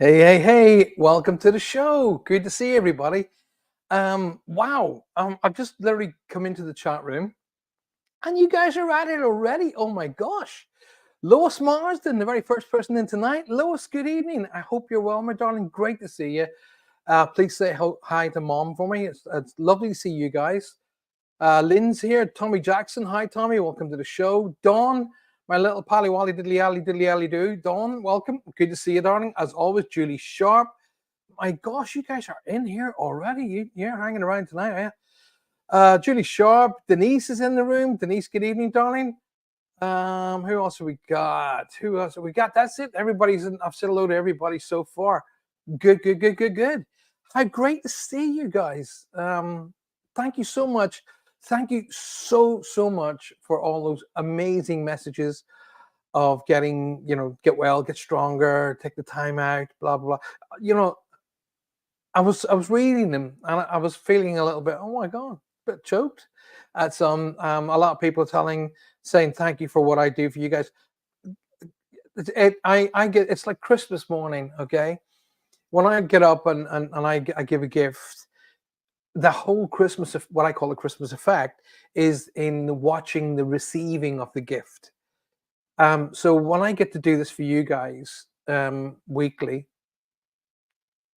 Hey, welcome to the show. Good to see everybody. Wow. I've just literally come into the chat room and you guys are at it already. Oh my gosh. Lois Marsden, the very first person in tonight. Lois, good evening. I hope you're well, my darling. Great to see you. Please say hi to mom for me. It's lovely to see you guys. Lynn's here. Tommy Jackson. Hi, Tommy. Welcome to the show. Dawn, my little pally wally diddly alley do. Dawn, welcome. Good to see you, darling. As always, Julie Sharp. My gosh, you guys are in here already. You're hanging around tonight, are you? Julie Sharp. Denise is in the room. Denise, good evening, darling. Who else have we got? Who else have we got? That's it. Everybody's in. I've said hello to everybody so far. Good. How great to see you guys. Thank you so much. Thank you so much for all those amazing messages of getting, get well, get stronger, take the time out, blah blah. I was reading them and I was feeling a little bit, oh my god, a bit choked at some. A lot of people saying thank you for what I do for you guys. I get, it's like Christmas morning, okay? When I get up and I give a gift, the whole Christmas, what I call the Christmas effect, is in watching the receiving of the gift. So when I get to do this for you guys weekly,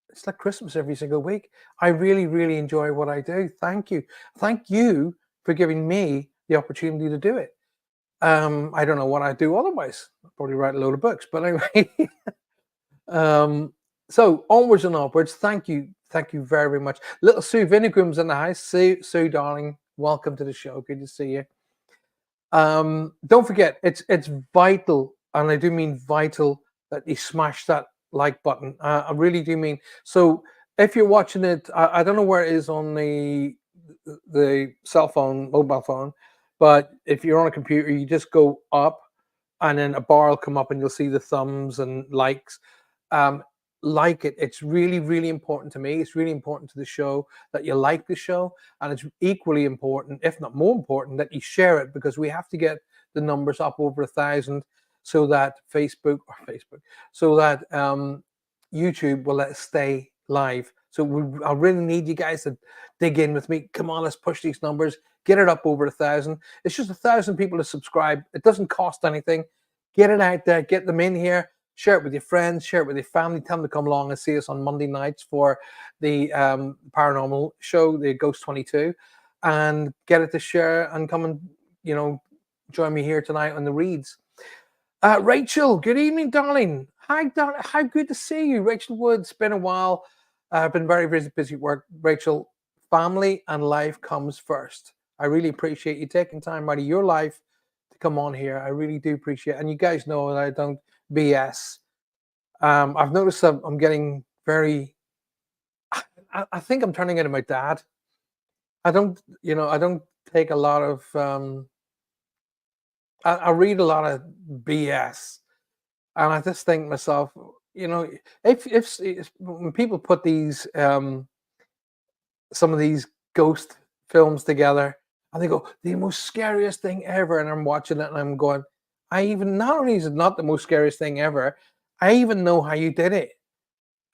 it's like Christmas every single week. I really enjoy what I do. Thank you for giving me the opportunity to do it. I don't know what I'd do otherwise. I'd probably write a load of books, but anyway. So onwards and upwards. Thank you very much. Little Sue Vinegram's in the house. Sue, darling, welcome to the show. Good to see you. Don't forget, it's vital, and I do mean vital, that you smash that like button. I really do mean. So if you're watching it, I don't know where it is on the cell phone, mobile phone, but if you're on a computer, you just go up and then a bar will come up and you'll see the thumbs and likes. Like it. It's really important to me. It's really important to the show that you like the show, and it's equally important, if not more important, that you share it, because we have to get the numbers up over 1,000 so that Facebook, so that YouTube will let us stay live. So I really need you guys to dig in with me. Come on, let's push these numbers, get it up over 1,000. It's just 1,000 people to subscribe. It doesn't cost anything. Get it out there, get them in here. Share it with your friends, share it with your family. Tell them to come along and see us on Monday nights for the paranormal show, the Ghost 22, and get it to share and come and, join me here tonight on the reads. Rachel, good evening, darling. Hi, darling. How good to see you. Rachel Woods, been a while. I've been very busy at work. Rachel, family and life comes first. I really appreciate you taking time out of your life to come on here. I really do appreciate it. And you guys know that I don't BS. I've noticed I'm getting very. I think I'm turning into my dad. I don't take a lot of. I read a lot of BS, and I just think to myself, if when people put these some of these ghost films together, and they go, the most scariest thing ever, and I'm watching it and I'm going, not only is it not the most scariest thing ever, I even know how you did it.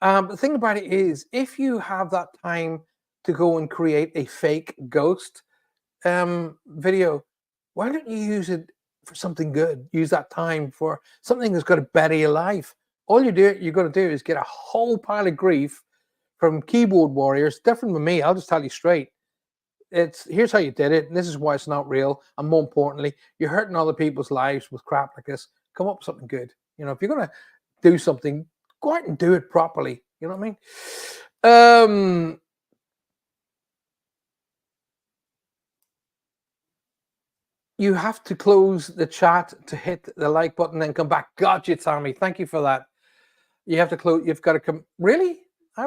The thing about it is, if you have that time to go and create a fake ghost video, why don't you use it for something good? Use that time for something that's going to better your life. All you're going to do is get a whole pile of grief from keyboard warriors. Different from me, I'll just tell you straight. Here's how you did it, and this is why it's not real. And more importantly, you're hurting other people's lives with crap like this. Come up with something good. If you're gonna do something, go out and do it properly. You know what I mean? You have to close the chat to hit the like button and come back. Gotcha, Tommy. Thank you for that. You have to close. You've got to come. Really? I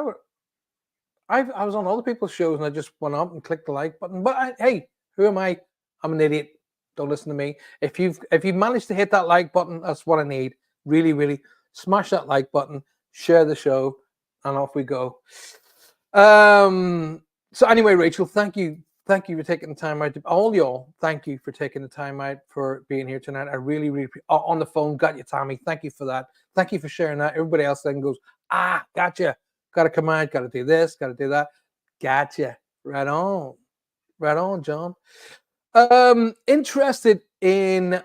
was on other people's shows and I just went up and clicked the like button. But hey, who am I? I'm an idiot. Don't listen to me. If you've managed to hit that like button, that's what I need. Really smash that like button, share the show, and off we go. So anyway, Rachel, thank you for taking the time out. All y'all, thank you for taking the time out for being here tonight. I really on the phone. Got you, Tommy. Thank you for that. Thank you for sharing that. Everybody else then goes, Gotcha. Got to come out. Got to do this. Got to do that. Gotcha. Right on. Right on, John. Interested in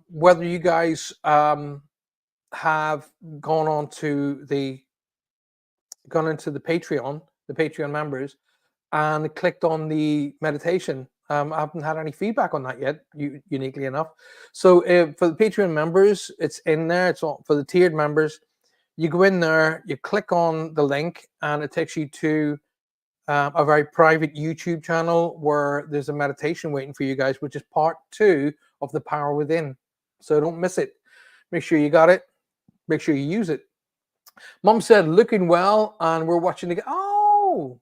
whether you guys have gone on to the gone into the Patreon members, and clicked on the meditation. I haven't had any feedback on that yet, uniquely enough. So for the Patreon members, it's in there. It's all for the tiered members. You go in there, you click on the link, and it takes you to a very private YouTube channel where there's a meditation waiting for you guys, which is part 2 of the Power Within. So don't miss it. Make sure you got it. Make sure you use it. Mom said, looking well, and we're watching again. Oh,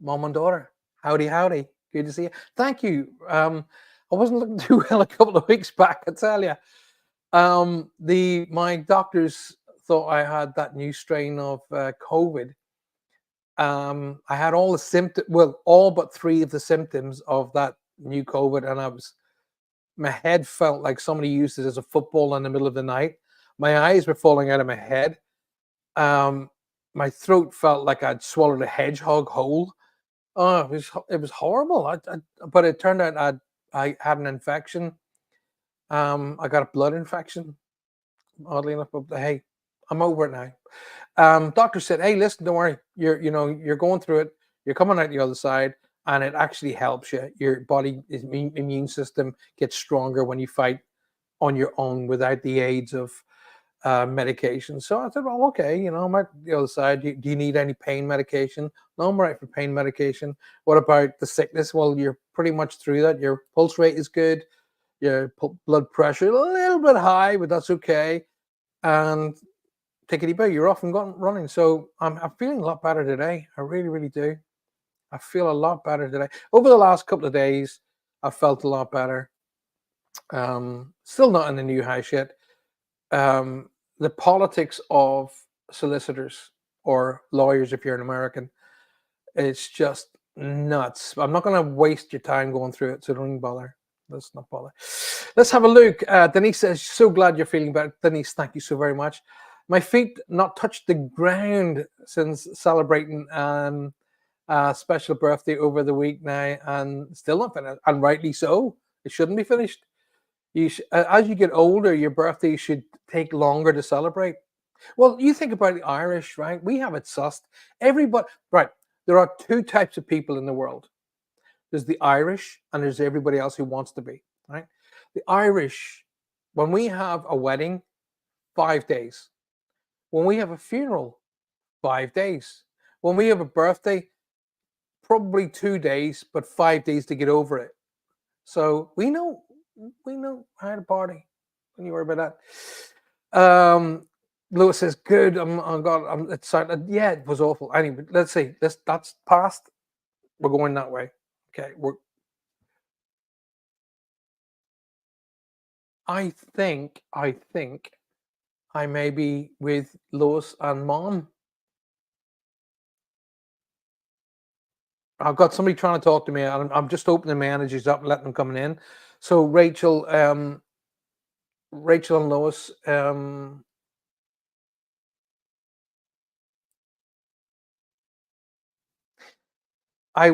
mom and daughter. Howdy, howdy. Good to see you. Thank you. I wasn't looking too well a couple of weeks back, I tell you. My doctors thought I had that new strain of COVID. I had all the symptoms, well, all but 3 of the symptoms of that new COVID, and my head felt like somebody used it as a football in the middle of the night. My eyes were falling out of my head. My throat felt like I'd swallowed a hedgehog whole. Oh, it was horrible. But it turned out I had an infection. I got a blood infection, oddly enough. But hey, I'm over it now. Doctor said, "Hey, listen, don't worry. You're going through it. You're coming out the other side, and it actually helps you. Your immune system gets stronger when you fight on your own without the aids of medication." So I said, well, okay, I'm at the other side. Do you need any pain medication? No, I'm right for pain medication. What about the sickness? Well, you're pretty much through that. Your pulse rate is good. Your blood pressure a little bit high, but that's okay. And take it easy. You're off and gone running. So I'm feeling a lot better today. I really, really do. I feel a lot better today. Over the last couple of days, I felt a lot better. Still not in the new high yet. The politics of solicitors or lawyers, if you're an American, it's just nuts. I'm not going to waste your time going through it, so don't even bother. Let's not bother. Let's have a look. Denise says, so glad you're feeling better. Denise, thank you so very much. My feet not touched the ground since celebrating a special birthday over the week now, and still not finished, and rightly so. It shouldn't be finished. As you get older, your birthday should take longer to celebrate. Well, you think about the Irish, right? We have it sussed. Everybody, right? There are 2 types of people in the world. There's the Irish, and there's everybody else who wants to be, right? The Irish, when we have a wedding, 5 days. When we have a funeral, 5 days. When we have a birthday, probably 2 days, but 5 days to get over it. So we know how to party. Don't you worry about that. Lewis says, good. I'm excited. Yeah, it was awful. Anyway, let's see. That's past. We're going that way. Okay. I think I may be with Lewis and Mom. I've got somebody trying to talk to me. I'm just opening my energies up and letting them coming in. So Rachel and Lois, I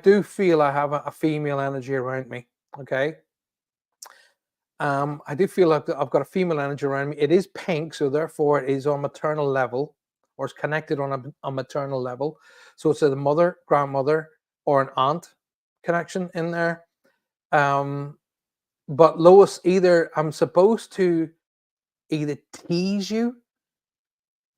do feel I have a female energy around me. Okay. I do feel like I've got a female energy around me. It is pink, so therefore it is on maternal level, or it's connected on a maternal level. So it's a mother, grandmother, or an aunt connection in there. But Lois, either I'm supposed to either tease you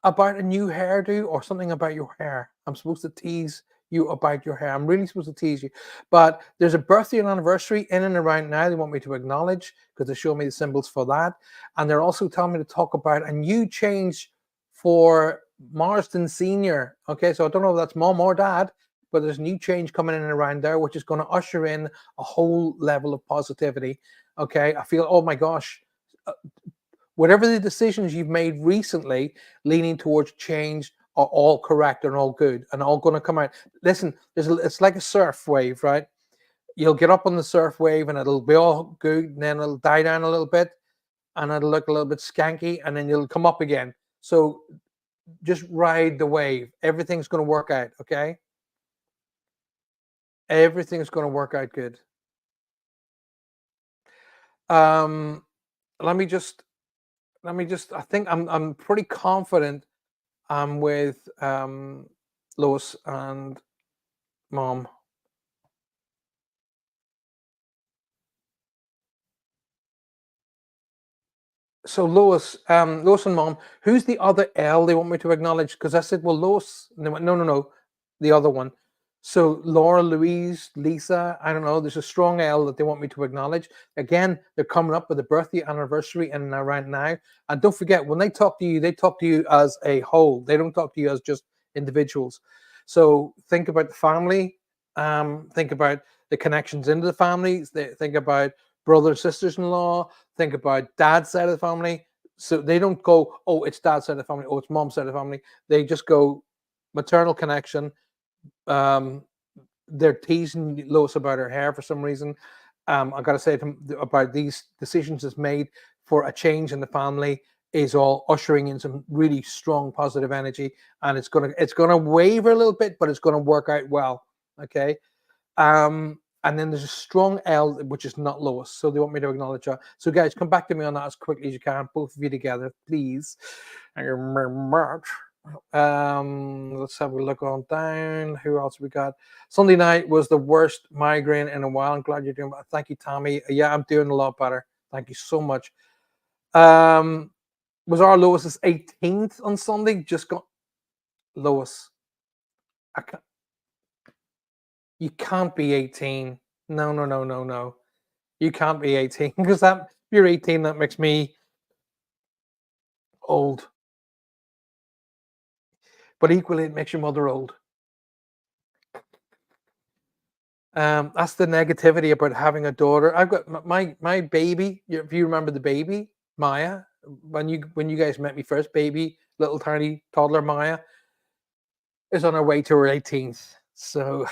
about a new hairdo or something about your hair. I'm supposed to tease you about your hair. I'm really supposed to tease you. But there's a birthday and anniversary in and around now they want me to acknowledge, because they show me the symbols for that. And they're also telling me to talk about a new change for Marston Senior. Okay, so I don't know if that's mom or dad, but there's a new change coming in and around there, which is going to usher in a whole level of positivity. Okay, I feel, oh my gosh, whatever the decisions you've made recently leaning towards change are all correct and all good and all going to come out. Listen, it's like a surf wave, right? You'll get up on the surf wave and it'll be all good, and then it'll die down a little bit and it'll look a little bit skanky, and then you'll come up again. So just ride the wave. Everything's going to work out. Okay, everything's going to work out good. Um, let me just I think I'm pretty confident I'm with Lois and Mom. So Lois and Mom, who's the other L they want me to acknowledge? Because I said, well, Lois, and they went, no, no, no, the other one. So Laura, Louise, Lisa, I don't know. There's a strong L that they want me to acknowledge. Again, they're coming up with a birthday anniversary and around now. And don't forget, when they talk to you as a whole. They don't talk to you as just individuals. So think about the family. Think about the connections into the families. Think about brothers, sisters-in-law. Think about dad's side of the family. So they don't go, oh, it's dad's side of the family, oh, it's mom's side of the family. They just go maternal connection. Um, they're teasing Lois about her hair for some reason. I got to say to them about these decisions is made for a change in the family is all ushering in some really strong positive energy, and it's gonna waver a little bit, but it's gonna work out well. Okay, and then there's a strong L, which is not Lois. So they want me to acknowledge that. So guys, come back to me on that as quickly as you can, both of you together, please. Thank you very much. Let's have a look on down. Who else we got? Sunday night was the worst migraine in a while. I'm glad you're doing that. Thank you, Tommy. Yeah, I'm doing a lot better. Thank you so much. Was our Lois's 18th on Sunday? Just got Lois. I can't, you can't be 18. No, no, no, no, no. You can't be 18 because that if you're 18, that makes me old. But equally, it makes your mother old. That's the negativity about having a daughter. I've got my baby. If you remember the baby Maya, when you guys met me first, baby, little tiny toddler Maya is on her way to her 18th. So,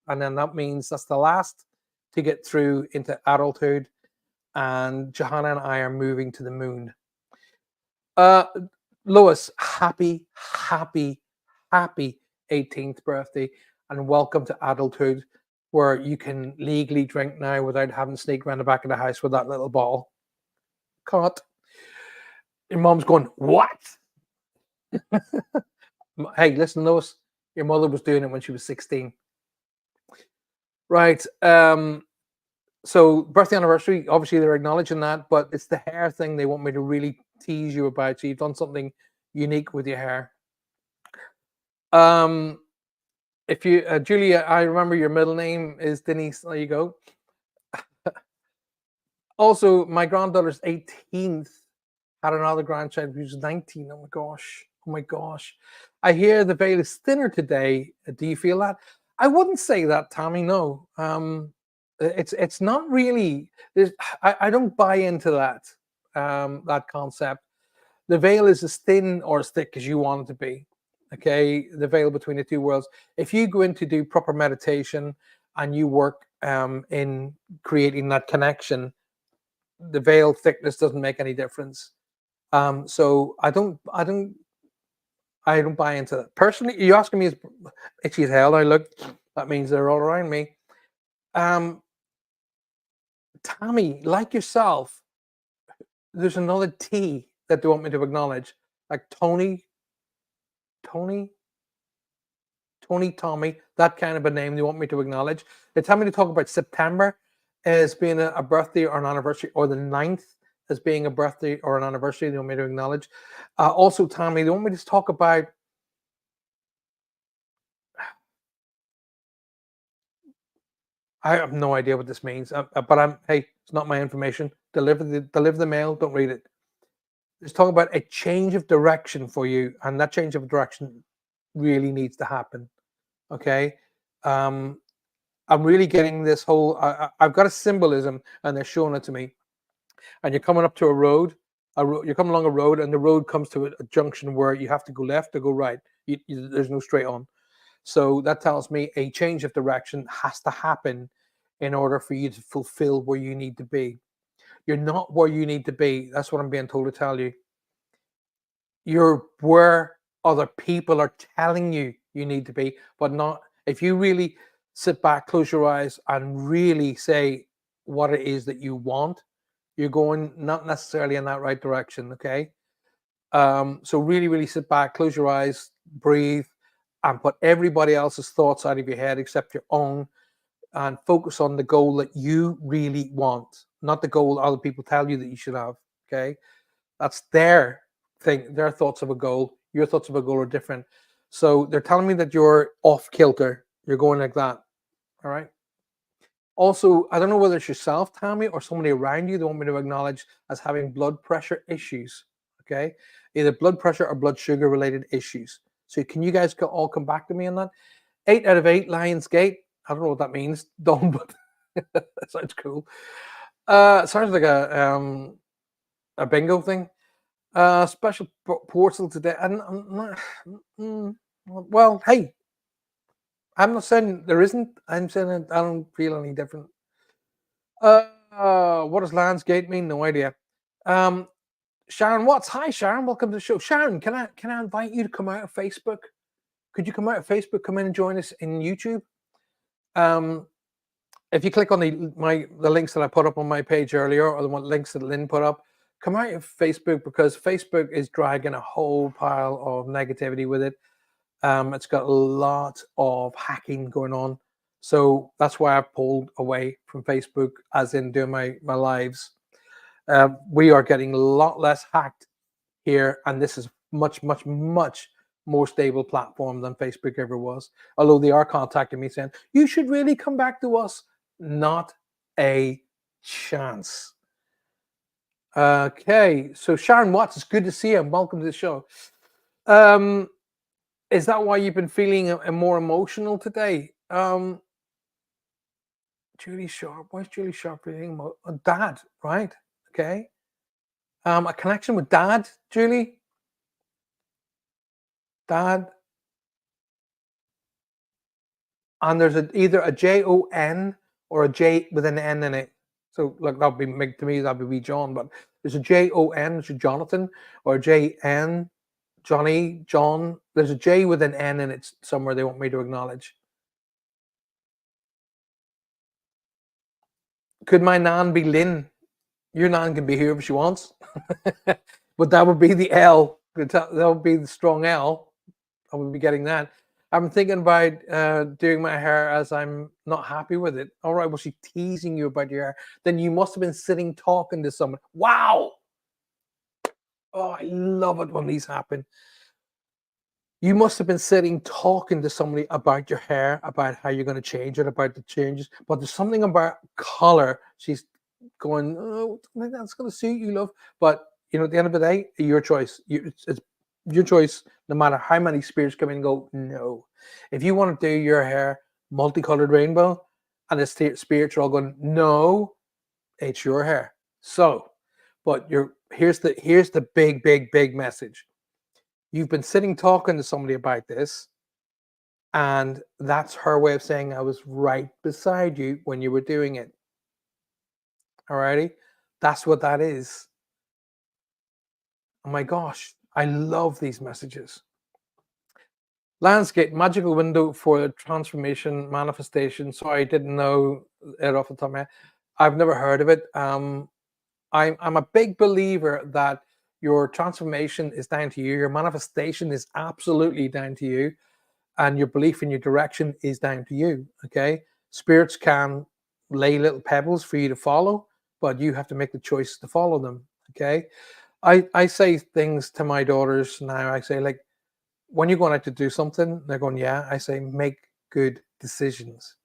and then that means that's the last to get through into adulthood. And Johanna and I are moving to the moon. Uh, Lois, happy, happy 18th birthday, and welcome to adulthood, where you can legally drink now without having to sneak around the back of the house with that little bottle. Caught. Your mom's going, what? Hey, listen, Lois, your mother was doing it when she was 16. Right. So birthday anniversary, obviously they're acknowledging that, but it's the hair thing they want me to really tease you about. So you've done something unique with your hair. Um, if you, Julia, I remember your middle name is Denise. There you go. Also, my granddaughter's 18th had another grandchild who's 19. Oh my gosh. Oh my gosh. I hear the veil is thinner today. Do you feel that? I wouldn't say that, Tommy. No. It's not really. I don't buy into that that concept. The veil is as thin or as thick as you want it to be. Okay, the veil between the two worlds. If you go in to do proper meditation and you work in creating that connection, the veil thickness doesn't make any difference. So I don't buy into that. Personally, you asking me is itchy as hell. I look, that means they're all around me. Um, Tommy, like yourself, there's another T that they want me to acknowledge, like Tony, Tommy, that kind of a name they want me to acknowledge. They tell me to talk about September as being a birthday or an anniversary, or the 9th as being a birthday or an anniversary. They want me to acknowledge. Also, Tommy, they want me to talk about. I have no idea what this means, but hey, it's not my information. Deliver the mail. Don't read it. Let's talk about a change of direction for you, and that change of direction really needs to happen. Okay, um, I'm really getting this whole. I've got a symbolism, and they're showing it to me. And you're coming up to a road. You're coming along a road, and the road comes to a junction where you have to go left or go right. There's no straight on. So that tells me a change of direction has to happen in order for you to fulfill where you need to be. You're not where you need to be. That's what I'm being told to tell you. You're where other people are telling you you need to be, but not if you really sit back, close your eyes, and really say what it is that you want, you're going not necessarily in that right direction. Okay. So really, really sit back, close your eyes, breathe, and put everybody else's thoughts out of your head except your own, and focus on the goal that you really want, not the goal other people tell you that you should have. Okay. That's their thing, their thoughts of a goal. Your thoughts of a goal are different. So they're telling me that you're off kilter. You're going like that. All right. Also, I don't know whether it's yourself, Tammy, or somebody around you that want me to acknowledge as having blood pressure issues. Okay. Either blood pressure or blood sugar related issues. So can you guys all come back to me on that? 8 out of 8 Lionsgate. I don't know what that means. Don't, but that sounds cool. Sounds like a bingo thing. Special portal today. And well, hey, I'm not saying there isn't. I'm saying I don't feel any different. What does Landsgate mean? No idea. Sharon Watts. Hi, Sharon. Welcome to the show. Sharon, can I invite you to come out of Facebook? Could you come out of Facebook? Come in and join us in YouTube. If you click on the links that I put up on my page earlier, or the links that Lynn put up, come out of Facebook, because Facebook is dragging a whole pile of negativity with it. It's got a lot of hacking going on. So that's why I pulled away from Facebook, as in doing my lives. We are getting a lot less hacked here, and this is much, much, much more stable platform than Facebook ever was. Although they are contacting me saying, you should really come back to us. Not a chance. Okay, so Sharon Watts, it's good to see you, and welcome to the show. Is that why you've been feeling more emotional today? Julie Sharp, why is Julie Sharp feeling Dad, right? Okay. A connection with Dad, Julie? Dad. And there's either a Jon or a J with an N in it. So like that'd be to me, that'd be John, but there's a Jon, which is Jonathan, or a JN, Johnny, John. There's a J with an N in it somewhere they want me to acknowledge. Could my nan be Lynn? Your nan can be here if she wants. But that would be the L. That would be the strong L. I would be getting that. I'm thinking about doing my hair, as I'm not happy with it. All right, was she teasing you about your hair? Then you must have been sitting talking to someone. Wow. Oh, I love it when these happen. You must have been sitting talking to somebody about your hair, about how you're going to change it, about the changes. But there's something about color. She's going, oh, that's going to suit you, love. But at the end of the day, your choice. It's your choice, no matter how many spirits come in and go, no. If you want to do your hair multicolored rainbow, and the spirits are all going, no, it's your hair. So, but here's the big, big, big message. You've been sitting talking to somebody about this, and that's her way of saying I was right beside you when you were doing it. Alrighty, that's what that is. Oh my gosh, I love these messages. Landscape, magical window for transformation, manifestation. So I didn't know it off the top of my head. I've never heard of it. I'm a big believer that your transformation is down to you. Your manifestation is absolutely down to you. And your belief in your direction is down to you. Okay. Spirits can lay little pebbles for you to follow, but you have to make the choice to follow them. Okay. I say things to my daughters now. I say, like, when you're going out to do something, they're going, yeah. I say, make good decisions.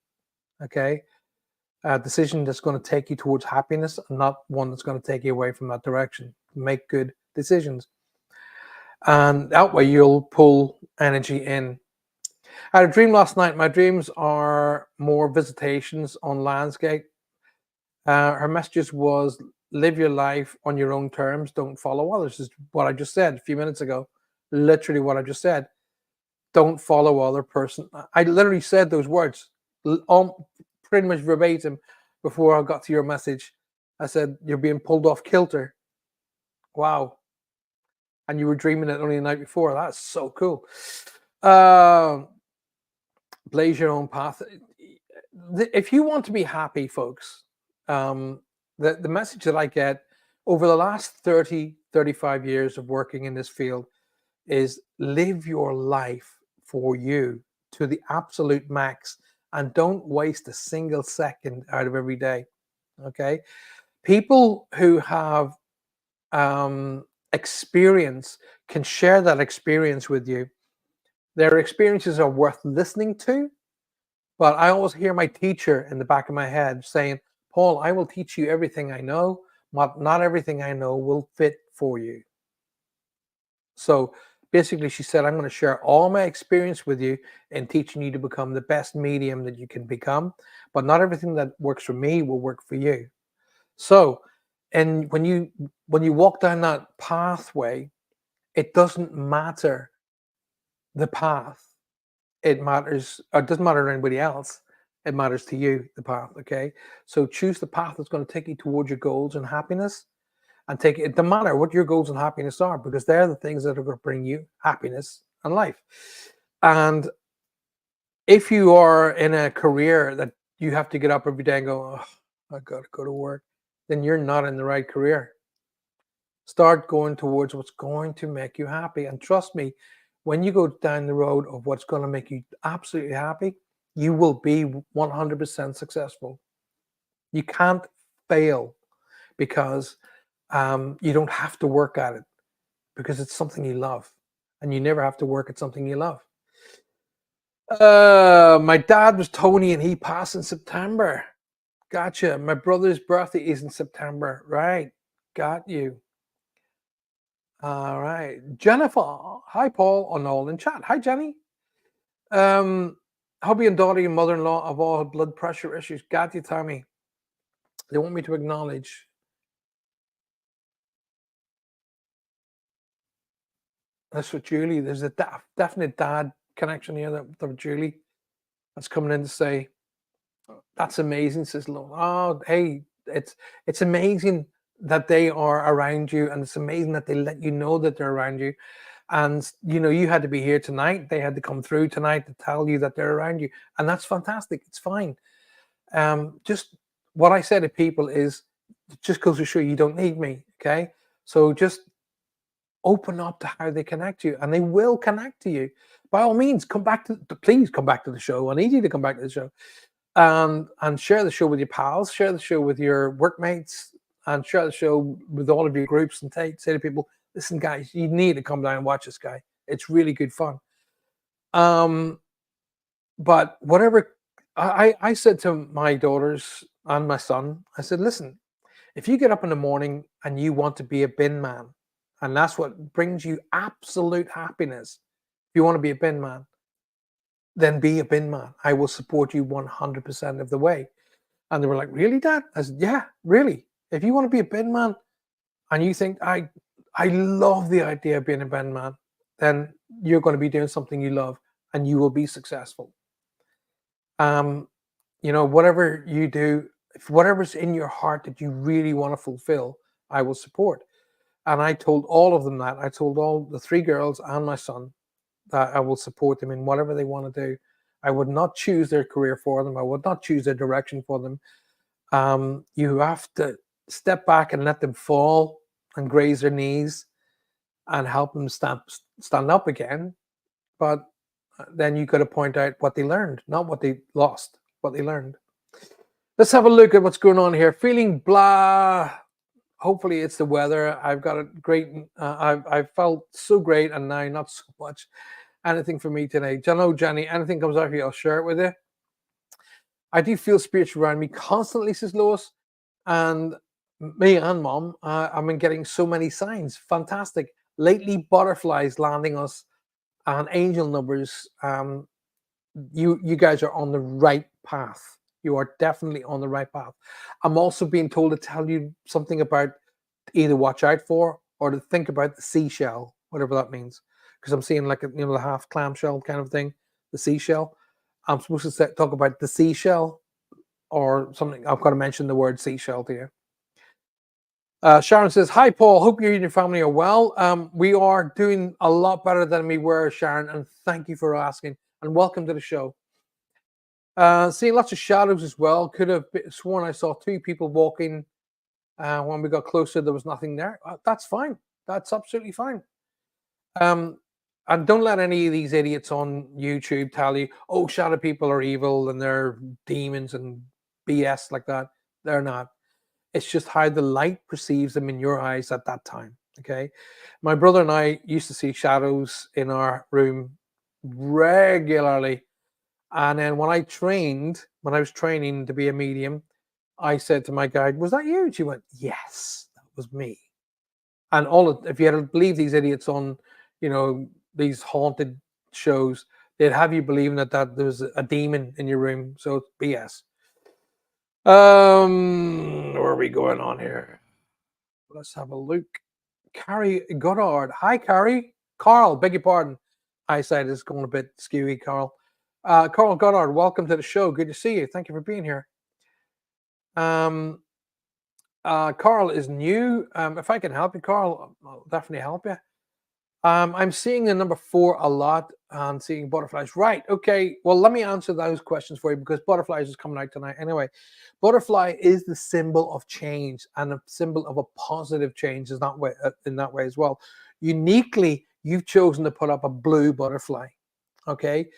Okay. A decision that's going to take you towards happiness, and not one that's going to take you away from that direction. Make good decisions. And that way you'll pull energy in. I had a dream last night. My dreams are more visitations on Landscape. Her message was, live your life on your own terms. Don't follow others. This is what I just said a few minutes ago. Literally what I just said. Don't follow other person. I literally said those words pretty much verbatim before I got to your message. I said, you're being pulled off kilter. Wow. and you were dreaming it only the night before. That's so cool. Um, Blaze your own path. If you want to be happy, folks, um, the message that I get over the last 30, 35 years of working in this field is live your life for you to the absolute max and don't waste a single second out of every day. Okay. People who have experience can share that experience with you. Their experiences are worth listening to, but I always hear my teacher in the back of my head saying, Paul, I will teach you everything I know, but not everything I know will fit for you. So basically, she said, I'm going to share all my experience with you in teaching you to become the best medium that you can become, but not everything that works for me will work for you. So, and when you walk down that pathway, it doesn't matter the path. It matters, or it doesn't matter to anybody else. It matters to you, the path. Okay. So choose the path that's going to take you towards your goals and happiness, and take it. No matter what your goals and happiness are, because they're the things that are going to bring you happiness and life. And if you are in a career that you have to get up every day and go, oh, I got to go to work, then you're not in the right career. Start going towards what's going to make you happy. And trust me, when you go down the road of what's going to make you absolutely happy, you will be 100% successful. You can't fail because you don't have to work at it, because it's something you love, and you never have to work at something you love. My dad was Tony and he passed in September. Gotcha. My brother's birthday is in September. Right. Got you. All right. Jennifer. Hi, Paul, on all in chat. Hi, Jenny. Hubby and daughter and mother-in-law have all had blood pressure issues. Got you, Tommy. They want me to acknowledge. That's what Julie. There's a definite dad connection here that Julie that's coming in to say, that's amazing, says Lo. Oh, hey, it's amazing that they are around you, and it's amazing that they let you know that they're around you. And you had to be here tonight. They had to come through tonight to tell you that they're around you, and that's fantastic. It's fine. Just what I say to people is, just goes to show you don't need me. Okay, so just open up to how they connect you, and they will connect to you. By all means, please come back to the show. I need you to come back to the show, and share the show with your pals, share the show with your workmates, and share the show with all of your groups, and say to people, listen, guys, you need to come down and watch this guy. It's really good fun. But whatever, I said to my daughters and my son, I said, listen, if you get up in the morning and you want to be a bin man, and that's what brings you absolute happiness, if you want to be a bin man, then be a bin man. I will support you 100% of the way. And they were like, really, Dad? I said, yeah, really. If you want to be a bin man and you think, I love the idea of being a bin man, then you're going to be doing something you love and you will be successful. Whatever you do, if whatever's in your heart that you really want to fulfill, I will support. And I told all of them that. I told all the three girls and my son that I will support them in whatever they want to do. I would not choose their career for them. I would not choose their direction for them. You have to step back and let them fall and graze their knees and help them stand up again. But then you got to point out what they learned, not what they lost, what they learned. Let's have a look at what's going on here. Feeling blah. Hopefully it's the weather. I've got a great, I've felt so great, and now not so much. Anything for me today? Jenny, anything comes out here, I'll share it with you. I do feel spiritual around me constantly, says Lois. And me and Mom, I've been getting so many signs. Fantastic. Lately, butterflies landing us and angel numbers. You guys are on the right path. You are definitely on the right path. I'm also being told to tell you something about either watch out for or to think about the seashell, whatever that means. Because I'm seeing like the half clamshell kind of thing, the seashell. I'm supposed to talk about the seashell or something. I've got to mention the word seashell to you. Sharon says, "Hi, Paul. Hope you and your family are well. We are doing a lot better than we were, Sharon, and thank you for asking. And welcome to the show. Seeing lots of shadows as well. Could have sworn I saw two people walking. When we got closer, there was nothing there. That's fine. That's absolutely fine. Um, and don't let any of these idiots on YouTube tell you, oh, shadow people are evil and they're demons and BS like that. They're not. It's just how the light perceives them in your eyes at that time. Okay. My brother and I used to see shadows in our room regularly. And then when I was training to be a medium, I said to my guide, "Was that you?" And she went, "Yes, that was me." And if you had to believe these idiots on, you know, these haunted shows, they'd have you believing that there was a demon in your room. So it's BS. Where are we going on here? Let's have a look. Carrie Goddard. Hi, Carrie. Carl, beg your pardon. Eyesight is going a bit skewy, Carl. Carl Goddard, welcome to the show. Good to see you. Thank you for being here. Um, Carl is new. If I can help you, Carl, I'll definitely help you. I'm seeing the number 4 a lot and seeing butterflies. Right. Okay. Well, let me answer those questions for you because butterflies is coming out tonight. Anyway, butterfly is the symbol of change and a symbol of a positive change is not way, in that way as well. Uniquely, you've chosen to put up a blue butterfly. Okay.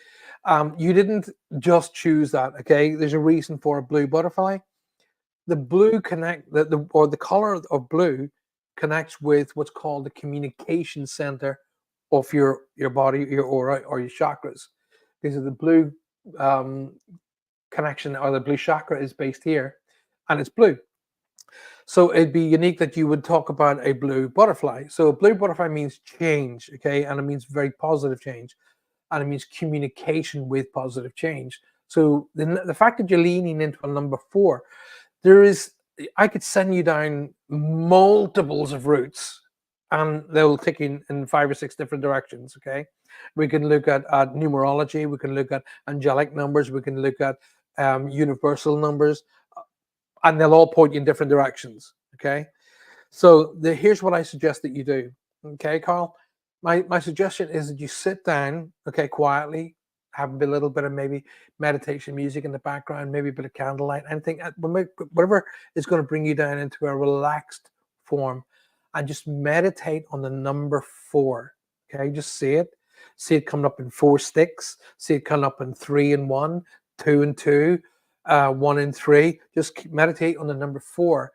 You didn't just choose that. Okay. There's a reason for a blue butterfly. The blue the color of blue connects with what's called the communication center of your body, your aura, or your chakras. Because of the blue um, connection or the blue chakra is based here, and it's blue. So it'd be unique that you would talk about a blue butterfly. So a blue butterfly means change, okay, and it means very positive change, and it means communication with positive change. So the fact that you're leaning into a number 4, there is I could send you down multiples of routes and they'll take you in 5 or 6 different directions. Okay, we can look at numerology, we can look at angelic numbers, we can look at universal numbers, and they'll all point you in different directions. Okay, so here's what I suggest that you do. Okay, Carl, my suggestion is that you sit down, okay, quietly, have a little bit of maybe meditation music in the background, maybe a bit of candlelight, anything, whatever is going to bring you down into a relaxed form, and just meditate on the number 4. Okay, just see it coming up in 4 sticks, see it coming up in 3 and 1, 2 and 2, 1 and 3. Just meditate on the number 4.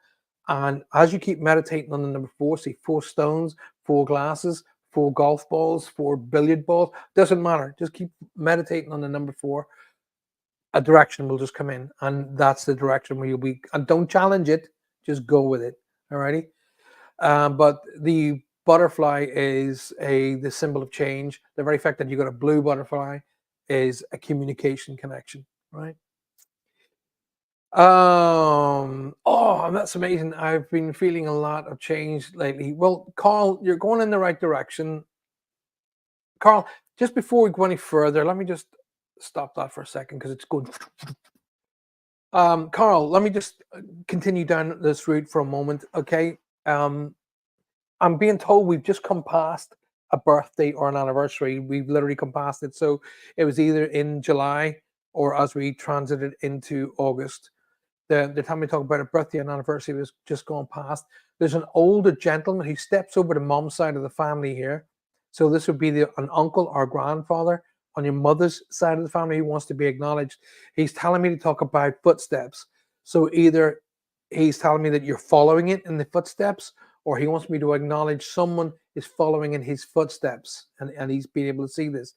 And as you keep meditating on the number 4, see 4 stones, 4 glasses, 4 golf balls, 4 billiard balls, doesn't matter. Just keep meditating on the number 4. A direction will just come in, and that's the direction where you'll be. And don't challenge it, just go with it. Alrighty. But the butterfly is the symbol of change. The very fact that you got a blue butterfly is a communication connection, right? Oh, that's amazing. I've been feeling a lot of change lately. Well, Carl, you're going in the right direction. Carl, just before we go any further, let me just stop that for a second because it's going. Carl, let me just continue down this route for a moment, okay? I'm being told we've just come past a birthday or an anniversary. We've literally come past it. So it was either in July or as we transited into August. The time we talk about a birthday and anniversary was just gone past. There's an older gentleman who steps over to mom's side of the family here. So this would be an uncle or grandfather on your mother's side of the family who wants to be acknowledged. He's telling me to talk about footsteps. So either he's telling me that you're following it in the footsteps, or he wants me to acknowledge someone is following in his footsteps, and he's being able to see this.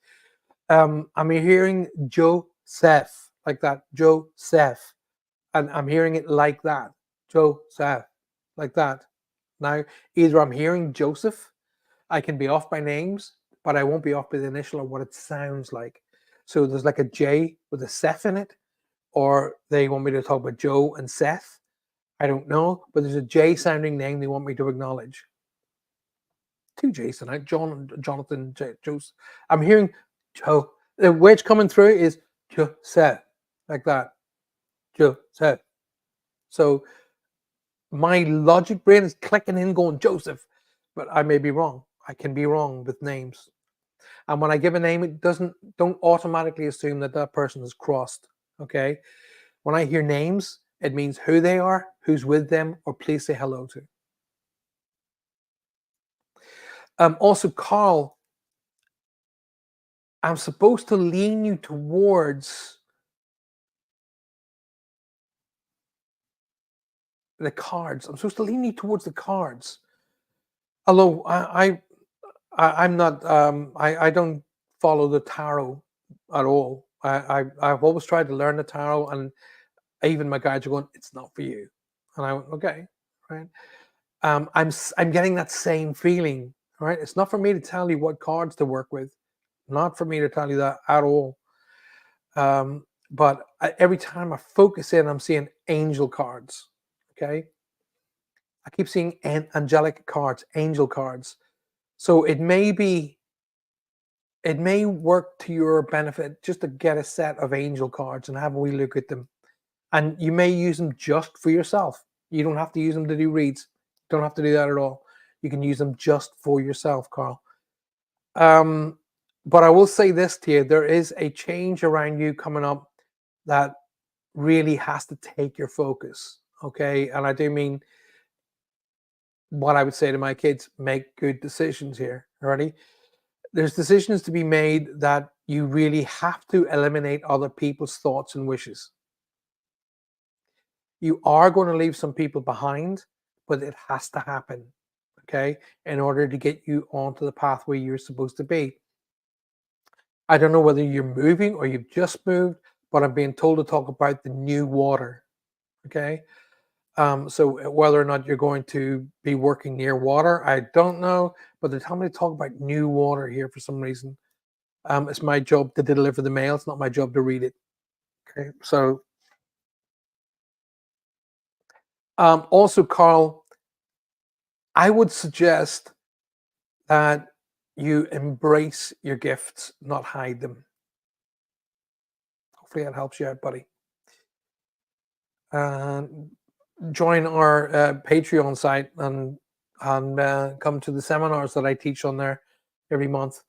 I'm hearing Joseph like that, Joseph, and I'm hearing it like that, Joseph, like that. Now, either I'm hearing Joseph, I can be off by names, but I won't be off by the initial or what it sounds like. So there's like a J with a Seth in it, or they want me to talk about Joe and Seth. I don't know, but there's a J sounding name they want me to acknowledge. 2 J's tonight, Jonathan, Joseph. I'm hearing Joe. The way it's coming through is Joseph, like that. Joseph. So my logic brain is clicking in going Joseph, but I may be wrong. I can be wrong with names. And when I give a name, it don't automatically assume that that person is crossed. Okay. When I hear names, it means who they are, who's with them, or please say hello to. Also, Carl, I'm supposed to lean you towards the cards. I'm supposed to lean you towards the cards. Although I'm not. I don't follow the tarot at all. I've always tried to learn the tarot, and even my guides are going, "It's not for you," and I went, "Okay, right." I'm getting that same feeling. Right? It's not for me to tell you what cards to work with. Not for me to tell you that at all. But every time I focus in, I'm seeing angel cards. Okay, I keep seeing angelic cards, angel cards. So it may work to your benefit just to get a set of angel cards and have a wee look at them. And you may use them just for yourself. You don't have to use them to do reads. Don't have to do that at all. You can use them just for yourself, Carl. Um, but I will say this to you: there is a change around you coming up that really has to take your focus. Okay, and I do mean what I would say to my kids: make good decisions here. Already, there's decisions to be made that you really have to eliminate other people's thoughts and wishes. You are going to leave some people behind, but it has to happen, okay, in order to get you onto the pathway you're supposed to be. I don't know whether you're moving or you've just moved, but I'm being told to talk about the new water, okay? So whether or not you're going to be working near water, I don't know, but they're telling me to talk about new water here for some reason. It's my job to deliver the mail. It's not my job to read it. Okay. So also, Carl, I would suggest that you embrace your gifts, not hide them. Hopefully that helps you out, buddy. And join our Patreon site and come to the seminars that I teach on there every month.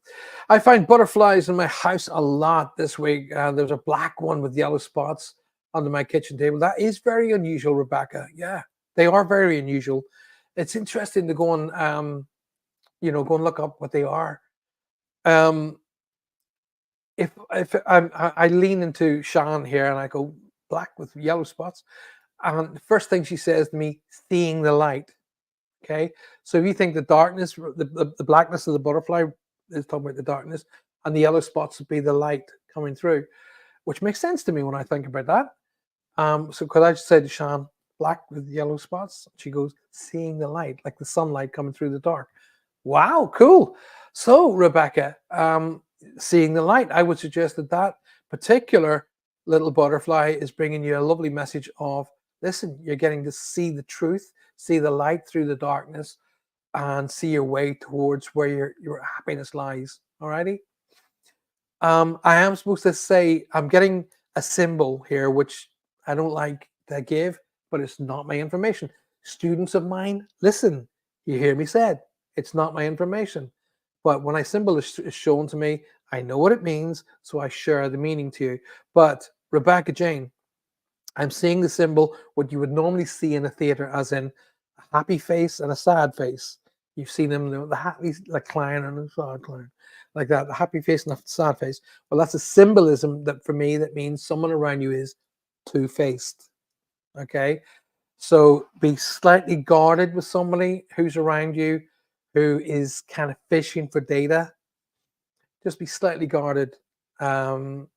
I find butterflies in my house a lot this week. There's a black one with yellow spots under my kitchen table. That is very unusual, Rebecca. Yeah, they are very unusual. It's interesting to go and go and look up what they are. Um, if I lean into Sean here and I go black with yellow spots, and the first thing she says to me, seeing the light. Okay, so if you think the darkness, the blackness of the butterfly is talking about the darkness, and the yellow spots would be the light coming through, which makes sense to me when I think about that. So could I just say to Sean, black with yellow spots? She goes, seeing the light, like the sunlight coming through the dark. Wow, cool. So Rebecca, seeing the light, I would suggest that that particular little butterfly is bringing you a lovely message of, listen, you're getting to see the truth, see the light through the darkness, and see your way towards where your happiness lies. Alrighty. I am supposed to say I'm getting a symbol here, which I don't like to give, but it's not my information. Students of mine, listen, you hear me said, it's not my information. But when a symbol is shown to me, I know what it means, so I share the meaning to you. But Rebecca Jane, I'm seeing the symbol, what you would normally see in a theater, as in a happy face and a sad face. You've seen them, the happy like clown and the sad clown, like that, the happy face and the sad face. Well, that's a symbolism that for me that means someone around you is two-faced. Okay, so be slightly guarded with somebody who's around you who is kind of fishing for data. Just be slightly guarded. Um,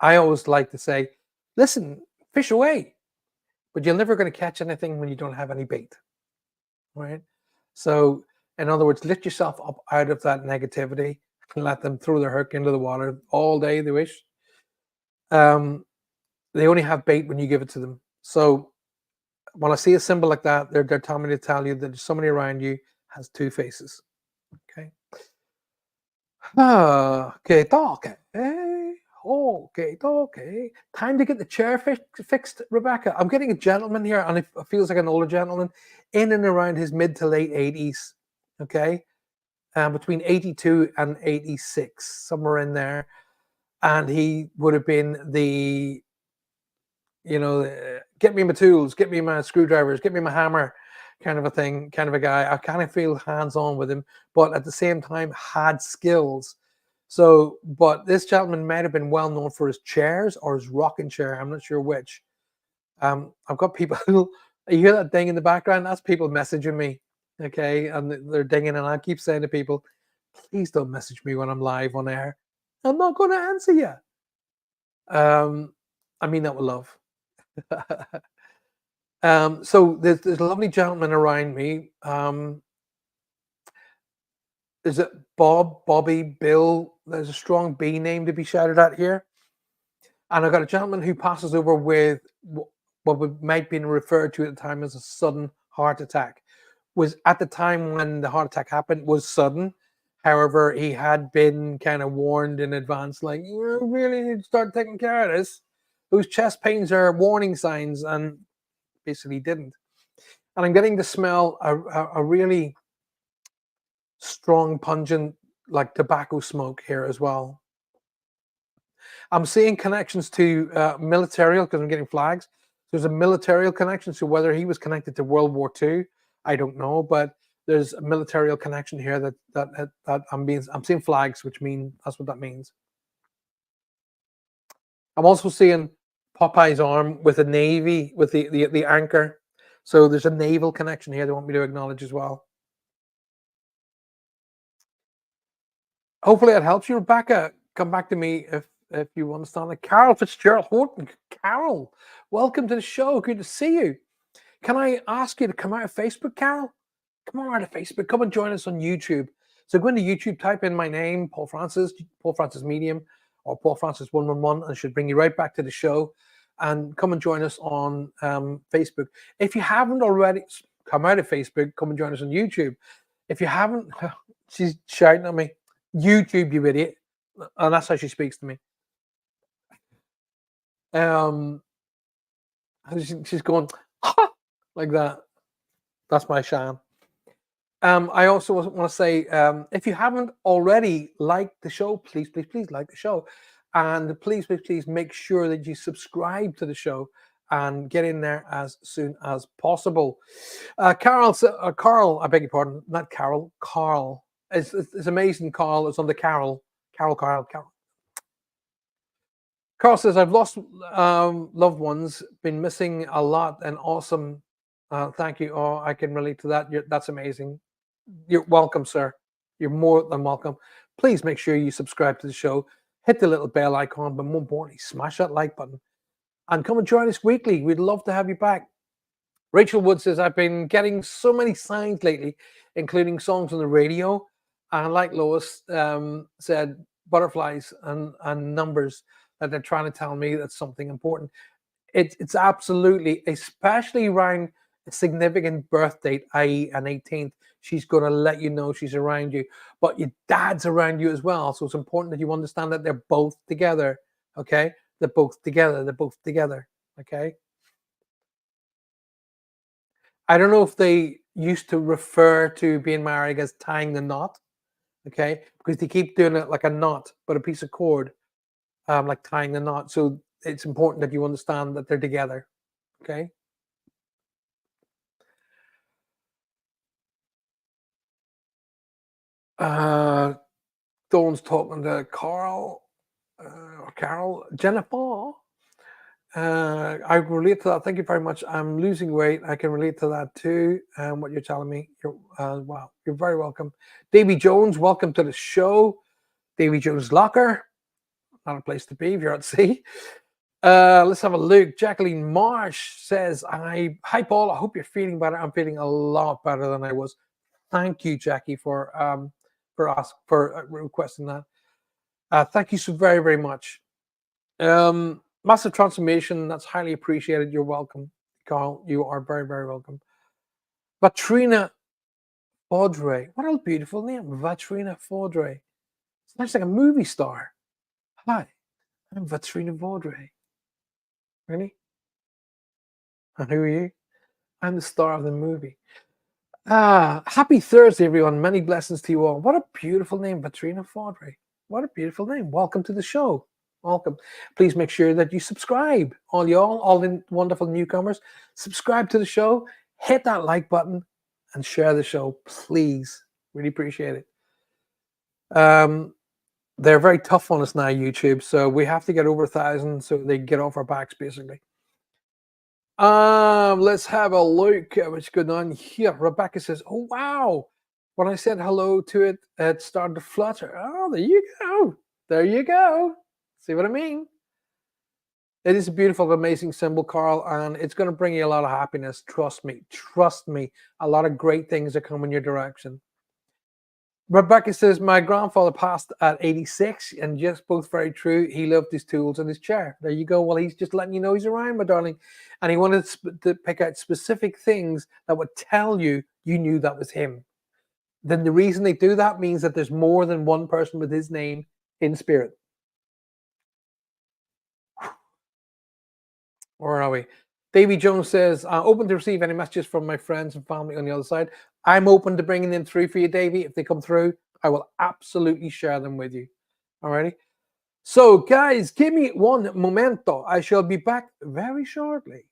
I always like to say, listen, fish away, but you're never going to catch anything when you don't have any bait, right? So, in other words, lift yourself up out of that negativity and let them throw their hook into the water all day they wish. They only have bait when you give it to them. So, when I see a symbol like that, they're telling me to tell you that somebody around you has two faces. Okay. Okay, talk. Oh, okay, okay. Time to get the chair fixed, Rebecca. I'm getting a gentleman here, and it feels like an older gentleman, in and around his mid to late 80s. Okay, between 82 and 86, somewhere in there. And he would have been the, get me my tools, get me my screwdrivers, get me my hammer, kind of a thing, kind of a guy. I kind of feel hands on with him, but at the same time had skills. So, but this gentleman might have been well known for his chairs or his rocking chair. I'm not sure which. I've got people who, you hear that ding in the background? That's people messaging me. Okay. And they're dinging, and I keep saying to people, please don't message me when I'm live on air. I'm not going to answer you. I mean that with love. So there's a lovely gentleman around me. Is it Bob, Bobby, Bill? There's a strong B name to be shouted at here. And I've got a gentleman who passes over with what might be referred to at the time as a sudden heart attack. Was at the time when the heart attack happened was sudden. However, he had been kind of warned in advance, like, you really need to start taking care of this. Those chest pains are warning signs, and basically didn't. And I'm getting to smell a really strong, pungent, like tobacco smoke here as well. I'm seeing connections to militarial, because I'm getting flags. There's a militarial connection. So whether he was connected to World War II, I don't know, but there's a militarial connection here that I'm seeing flags, which mean that's what that means. I'm also seeing Popeye's arm with a navy, with the anchor. So there's a naval connection here they want me to acknowledge as well. Hopefully that helps you, Rebecca. Come back to me if you understand it. Carol Fitzgerald Horton. Carol, welcome to the show. Good to see you. Can I ask you to come out of Facebook, Carol? Come on out of Facebook. Come and join us on YouTube. So go into YouTube, type in my name, Paul Francis Medium, or Paul Francis 111, and it should bring you right back to the show. And come and join us on Facebook. If you haven't already come out of Facebook, come and join us on YouTube. If you haven't, she's shouting at me. YouTube, you idiot. And that's how she speaks to me. She's going, ha! Like that. That's my Shan. I also want to say, if you haven't already liked the show, please like the show. And please make sure that you subscribe to the show and get in there as soon as possible. Carl, I beg your pardon, not Carol, Carl. It's amazing, Carl. It's on the Carol. Carl says, I've lost loved ones, been missing a lot, and awesome. Thank you. Oh, I can relate to that. That's amazing. You're welcome, sir. You're more than welcome. Please make sure you subscribe to the show. Hit the little bell icon, but more importantly, smash that like button. And come and join us weekly. We'd love to have you back. Rachel Wood says, I've been getting so many signs lately, including songs on the radio. And like Lois said, butterflies and numbers that they're trying to tell me that's something important. It's absolutely, especially around a significant birth date, i.e. an 18th, she's going to let you know she's around you. But your dad's around you as well. So it's important that you understand that they're both together. Okay? They're both together. They're both together. Okay? I don't know if they used to refer to being married as tying the knot. Okay? Because they keep doing it like a knot, but a piece of cord, like tying the knot. So it's important that you understand that they're together. Okay? Dawn's talking to Carl, Carol, Jennifer. I relate to that. Thank you very much. I'm losing weight. I can relate to that too. What you're telling me. Wow. You're very welcome. Davy Jones, welcome to the show. Davy Jones Locker. Not a place to be if you're at sea. Let's have a look. Jacqueline Marsh says, hi Paul, I hope you're feeling better. I'm feeling a lot better than I was. Thank you, Jackie, for requesting that. Thank you so very, very much. Massive transformation. That's highly appreciated. You're welcome, Carl. You are very, very welcome. Vatrina Faudre. What a beautiful name. Vatrina Faudre. It's like a movie star. Hi. I'm Vatrina Vaudrey. Really? And who are you? I'm the star of the movie. Happy Thursday, everyone. Many blessings to you all. What a beautiful name, Vatrina Vaudrey. What a beautiful name. Welcome to the show. Welcome. Please make sure that you subscribe. All y'all, all the wonderful newcomers, subscribe to the show, hit that like button, and share the show, please. Really appreciate it. They're very tough on us now, YouTube, so we have to get over 1,000 so they get off our backs, basically. Let's have a look at what's going on here. Rebecca says, "Oh wow! When I said hello to it, it started to flutter." Oh, there you go. There you go. See what I mean? It is a beautiful, amazing symbol, Carl, and it's going to bring you a lot of happiness. Trust me. Trust me. A lot of great things are coming your direction. Rebecca says, "My grandfather passed at 86, and just both very true. He loved his tools and his chair." There you go. Well, he's just letting you know he's around, my darling. And he wanted to pick out specific things that would tell you you knew that was him. Then the reason they do that means that there's more than one person with his name in spirit. Where are we? Davy Jones says, "Open to receive any messages from my friends and family on the other side." I'm open to bringing them through for you, Davy. If they come through, I will absolutely share them with you. Alrighty. So, guys, give me one momento. I shall be back very shortly.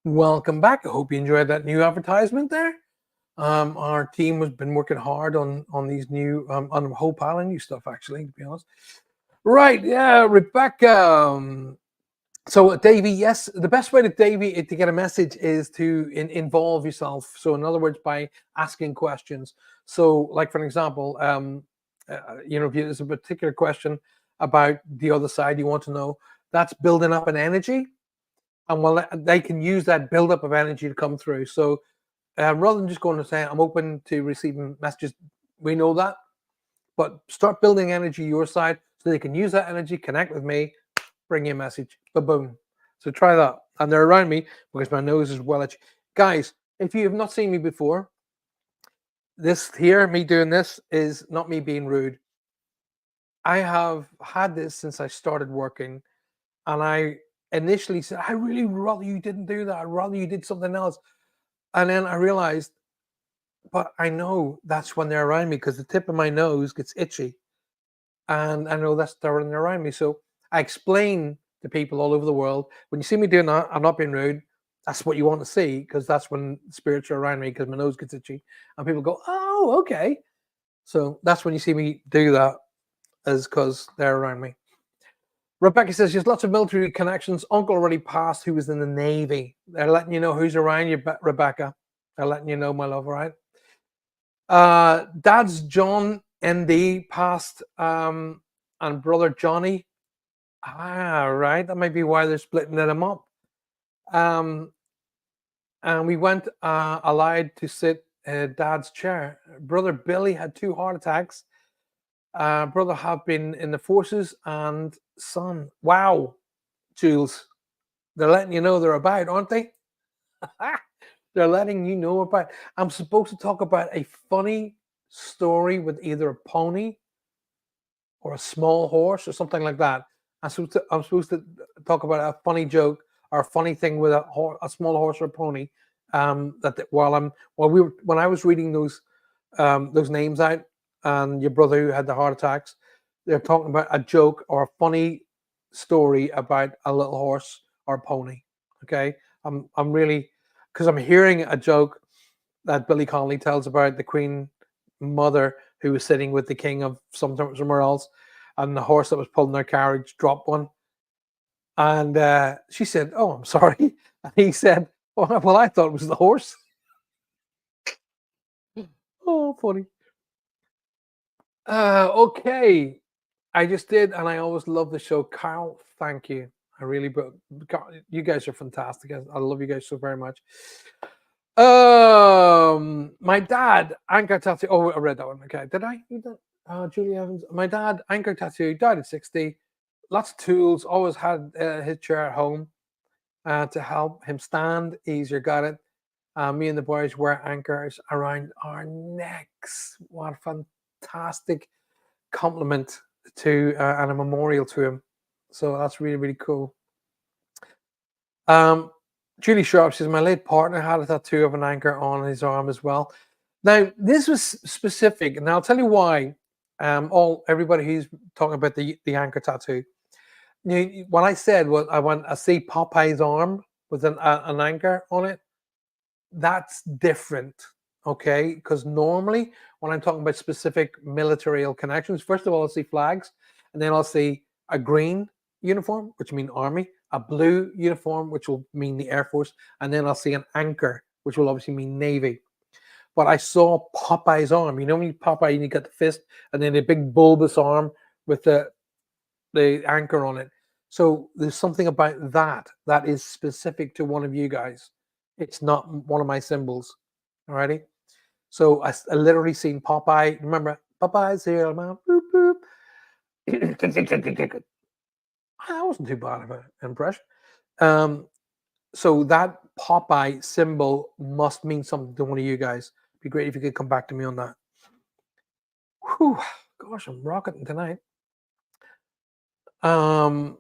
Welcome back. I hope you enjoyed that new advertisement there. Our team has been working hard on these new on a whole pile of new stuff, actually, to be honest. Right, yeah, Rebecca. So, Davey, yes, the best way to Davey to get a message is to involve yourself. So, in other words, by asking questions. So, like for an example, if there's a particular question about the other side you want to know, that's building up an energy, and well, they can use that buildup of energy to come through. So, rather than just going to say, "I'm open to receiving messages," we know that, but start building energy your side so they can use that energy, connect with me, bring you a message. Boom. So try that. And they're around me because my nose is well itchy. Guys, if you have not seen me before, this here, me doing this, is not me being rude. I have had this since I started working, and I initially said, "I really rather you didn't do that. I'd rather you did something else." And then I realized, but I know that's when they're around me because the tip of my nose gets itchy. And I know that's they're around me. So I explain to people all over the world, when you see me doing that, I'm not being rude. That's what you want to see because that's when spirits are around me because my nose gets itchy. And people go, "Oh, okay." So that's when you see me do that, is because they're around me. Rebecca says, "There's lots of military connections. Uncle already passed, who was in the Navy." They're letting you know who's around you, Rebecca. They're letting you know, my love, right? Dad's John ND passed, and brother Johnny. Right. That might be why they're splitting them up. And we went allowed to sit Dad's chair. Brother Billy had 2 heart attacks. Brother have been in the forces, and son. Wow, Jules. They're letting you know they're about, aren't they? They're letting you know about. I'm supposed to talk about a funny story with either a pony or a small horse or something like that. I'm supposed to talk about a funny joke or a funny thing with a small horse or a pony. When I was reading those names out, and your brother who had the heart attacks, they're talking about a joke or a funny story about a little horse or a pony. Okay, I'm really, because I'm hearing a joke that Billy Connolly tells about the Queen Mother who was sitting with the king of somewhere else, and the horse that was pulling their carriage dropped one. And she said, "Oh, I'm sorry." And he said, "Well, I thought it was the horse." Oh, funny. Okay. I just did, and I always love the show. Carl, thank you. I really, but you guys are fantastic. I love you guys so very much. My dad, anchor tattoo. Oh, I read that one. Okay, did I? You did? Julie Evans. My dad, anchor tattoo, died at 60. Lots of tools. Always had his chair at home to help him stand easier. Got it. Me and the boys wear anchors around our necks. What a fantastic compliment to and a memorial to him. So that's really, really cool. Um, Julie Sharp says, my late partner had a tattoo of an anchor on his arm as well. Now, this was specific, and I'll tell you why. All everybody who's talking about the anchor tattoo. What I said was, I see Popeye's arm with an anchor on it. That's different, okay? Because normally, when I'm talking about specific military connections, first of all, I'll see flags, and then I'll see a green uniform, which means army, a blue uniform, which will mean the Air Force, and then I'll see an anchor, which will obviously mean Navy. But I saw Popeye's arm. You know, when you Popeye, and you got the fist, and then a big bulbous arm with the anchor on it. So there's something about that is specific to one of you guys. It's not one of my symbols. Alrighty. So I literally seen Popeye. Remember, Popeye's here, man. Boop, boop. That wasn't too bad of an impression. Um, so that Popeye symbol must mean something to one of you guys. Be great if you could come back to me on that. Whew, gosh, I'm rocketing tonight. Um,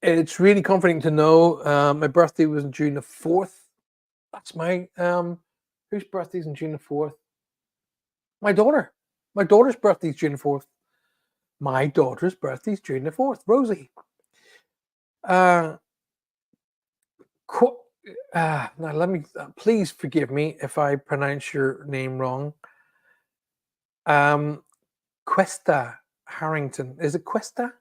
it's really comforting to know my birthday was on June the 4th. That's my whose birthday's on June the 4th? My daughter. My daughter's birthday's June the 4th. My daughter's birthday's June the 4th, Rosie. Uh, now let me please forgive me if I pronounce your name wrong. Um, Questa Harrington. Is it Questa?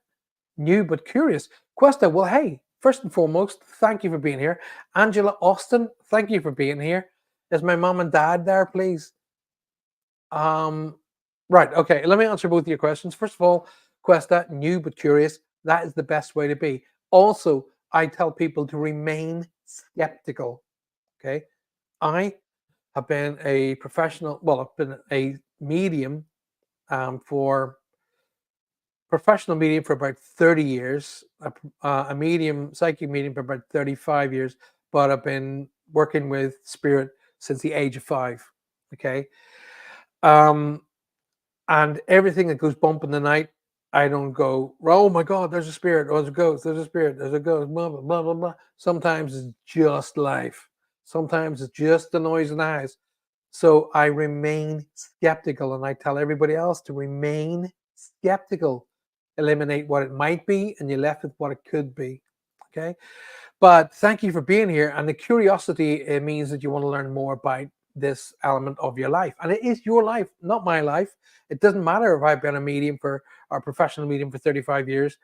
New but curious. Questa, well, hey, first and foremost, thank you for being here. Angela Austin, thank you for being here. Is my mom and dad there, please? Um, right, okay, let me answer both of your questions. First of all, Questa, new but curious, that is the best way to be. Also, I tell people to remain skeptical. Okay. I have been a professional, well, I've been a medium for professional medium for about 30 years, a medium, psychic medium for about 35 years, but I've been working with spirit since the age of 5. Okay. Um, and everything that goes bump in the night, I don't go, oh my God, there's a spirit, or there's a ghost, there's a spirit, there's a ghost, blah, blah, blah, blah, blah. Sometimes it's just life. Sometimes it's just the noise in the house. So I remain skeptical, and I tell everybody else to remain skeptical. Eliminate what it might be, and you're left with what it could be. Okay. But thank you for being here. And the curiosity, it means that you want to learn more about this element of your life. And it is your life, not my life. It doesn't matter if I've been a medium for or a professional medium for 35 years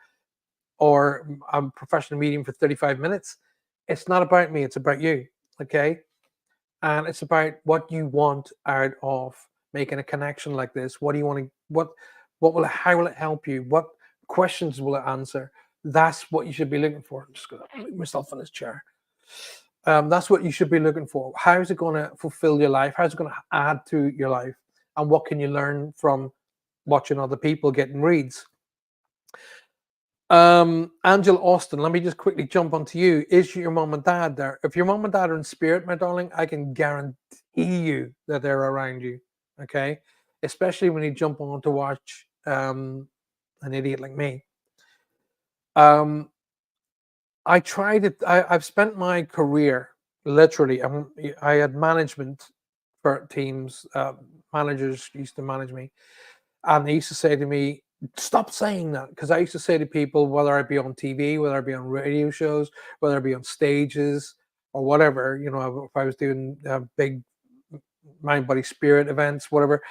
or a professional medium for 35 minutes. It's not about me, it's about you. Okay. And it's about what you want out of making a connection like this. What do you want to, what will it, how will it help you? What questions will it answer? That's what you should be looking for. I'm just going to put myself in this chair. That's what you should be looking for. How is it going to fulfill your life? How is it going to add to your life? And what can you learn from watching other people getting reads? Angela Austin, let me just quickly jump onto you. Is your mom and dad there? If your mom and dad are in spirit, my darling, I can guarantee you that they're around you. Okay. Especially when you jump on to watch an idiot like me. I tried it. I've spent my career literally. I had management for teams. Managers used to manage me, and they used to say to me, "Stop saying that," because I used to say to people, whether I be on TV, whether I be on radio shows, whether I be on stages or whatever. You know, if I was doing big mind, body, spirit events, whatever,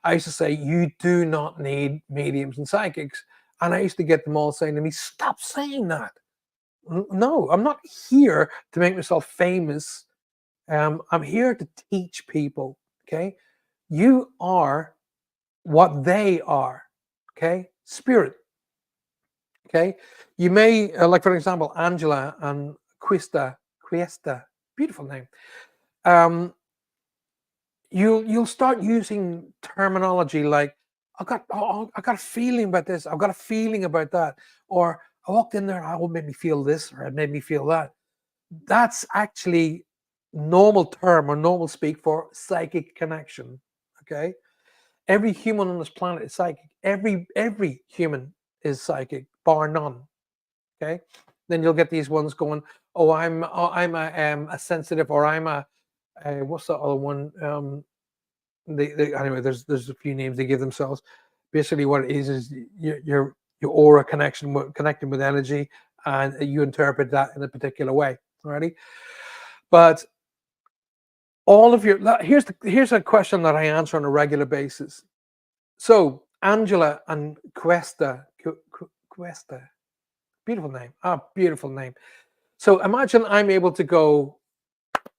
I used to say, "You do not need mediums and psychics," and I used to get them all saying to me, "Stop saying that." No, I'm not here to make myself famous. I'm here to teach people. Okay, you are what they are. Okay, spirit. Okay, you may like for example, Angela and Quiesta, beautiful name. Um, you'll start using terminology like I got a feeling about this, I've got a feeling about that, or I walked in there, oh, it made me feel this, or it made me feel that. That's actually normal term or normal speak for psychic connection. Okay, every human on this planet is psychic. Every human is psychic, bar none. Okay, then you'll get these ones going, oh, I'm a sensitive, or I'm a what's the other one? Anyway, there's a few names they give themselves. Basically, what it is your aura connection connecting with energy, and you interpret that in a particular way. Alrighty, but all of your here's a question that I answer on a regular basis. So Angela and Cuesta, beautiful name. Ah, beautiful name. So imagine I'm able to go,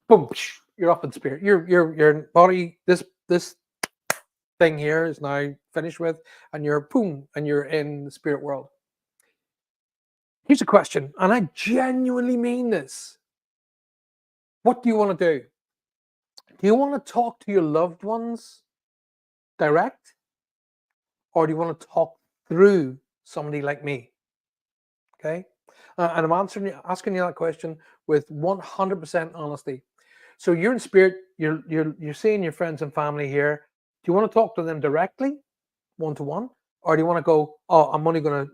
boom, you're up in spirit. Your body, this thing here is now finished with, and you're boom, and you're in the spirit world. Here's a question, and I genuinely mean this. What do you want to do? Do you want to talk to your loved ones direct, or do you want to talk through somebody like me? Okay, and I'm asking you that question with 100% honesty. So you're in spirit. You're seeing your friends and family here. Do you want to talk to them directly, one to one, or do you want to go? Oh, I'm only going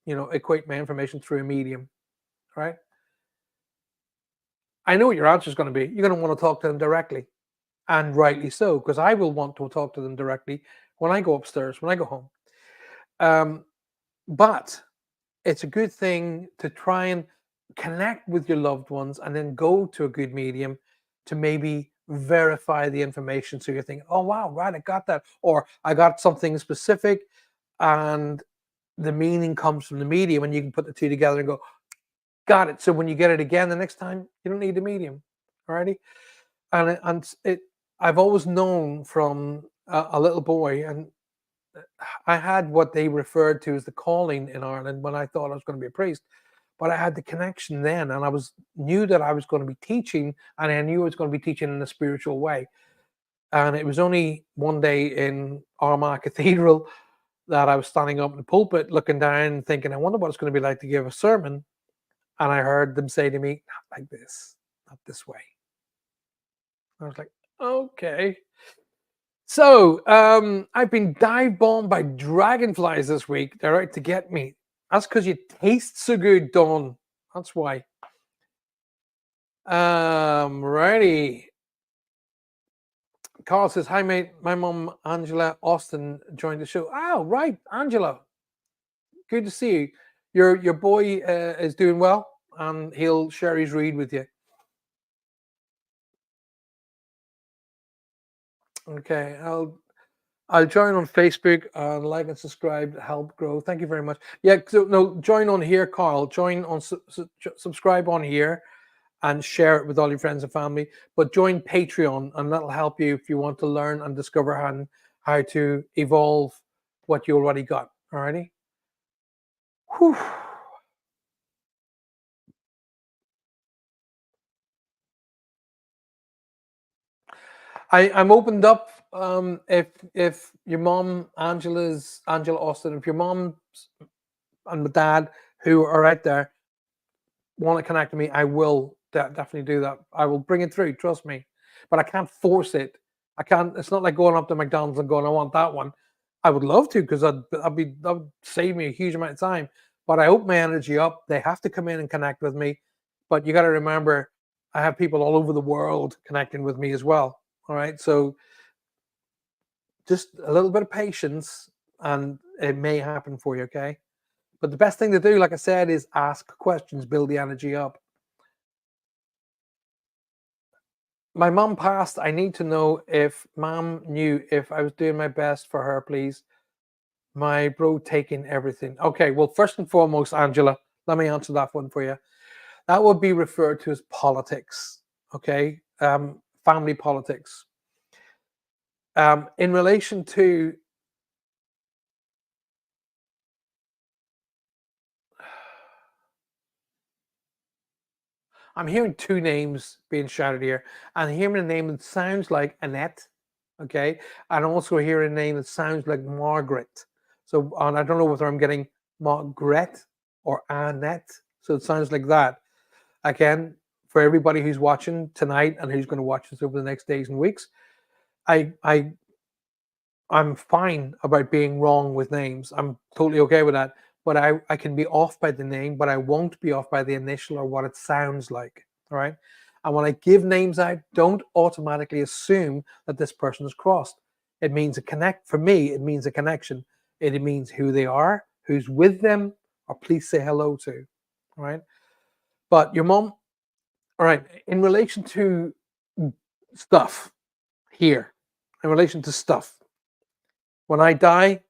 to equate my information through a medium, right? I know what your answer is going to be. You're going to want to talk to them directly, and rightly so, because I will want to talk to them directly when I go upstairs, when I go home. But it's a good thing to try and connect with your loved ones and then go to a good medium to maybe verify the information. So you're thinking, oh, wow, right, I got that. Or I got something specific, and the meaning comes from the medium, and you can put the two together and go, got it. So when you get it again the next time, you don't need the medium. Alrighty. And I've always known from a little boy, and I had what they referred to as the calling in Ireland when I thought I was going to be a priest. But I had the connection then, and I knew that I was going to be teaching, and I knew I was going to be teaching in a spiritual way. And it was only one day in Armagh Cathedral that I was standing up in the pulpit, looking down, thinking, I wonder what it's going to be like to give a sermon. And I heard them say to me, not like this, not this way. I was like, okay. So I've been dive bombed by dragonflies this week. They're out to get me. That's because you taste so good, Dawn. That's why. Righty. Carl says, hi, mate. My mom, Angela Austin, joined the show. Oh, right. Angela. Good to see you. Your boy is doing well, and he'll share his read with you. Okay. I'll join on Facebook and like and subscribe to help grow. Thank you very much. Yeah, so no, join on here, Carl. Join on subscribe on here and share it with all your friends and family. But join Patreon, and that'll help you if you want to learn and discover how to evolve what you already got. Alrighty. Whew. I'm opened up. If your mom, Angela Austin, if your mom and my dad who are out there want to connect to me, I will definitely do that. I will bring it through. Trust me, but I can't force it. I can't. It's not like going up to McDonald's and going, "I want that one." I would love to, because that would save me a huge amount of time. But I open my energy up. They have to come in and connect with me. But you got to remember, I have people all over the world connecting with me as well. All right, so just a little bit of patience, and it may happen for you. Okay. But the best thing to do, like I said, is ask questions, build the energy up. My mom passed. I need to know if mom knew if I was doing my best for her, please. My bro taking everything. Okay, well, first and foremost, Angela, Let me answer that one for you. That would be referred to as politics. Okay, family politics. In relation to, I'm hearing two names being shouted here. I'm hearing a name that sounds like Annette, okay, and also hearing a name that sounds like Margaret. So, and I don't know whether I'm getting Margaret or Annette. So it sounds like that. Again, for everybody who's watching tonight and who's going to watch this over the next days and weeks, I, I, I'm fine about being wrong with names. I'm totally okay with that. But I can be off by the name, but I won't be off by the initial or what it sounds like. All right. And when I give names out, don't automatically assume that this person is crossed. It means a connect. For me, it means a connection. It means who they are, who's with them, or please say hello to. All right. But your mom, all right, in relation to stuff here, in relation to stuff, when I die,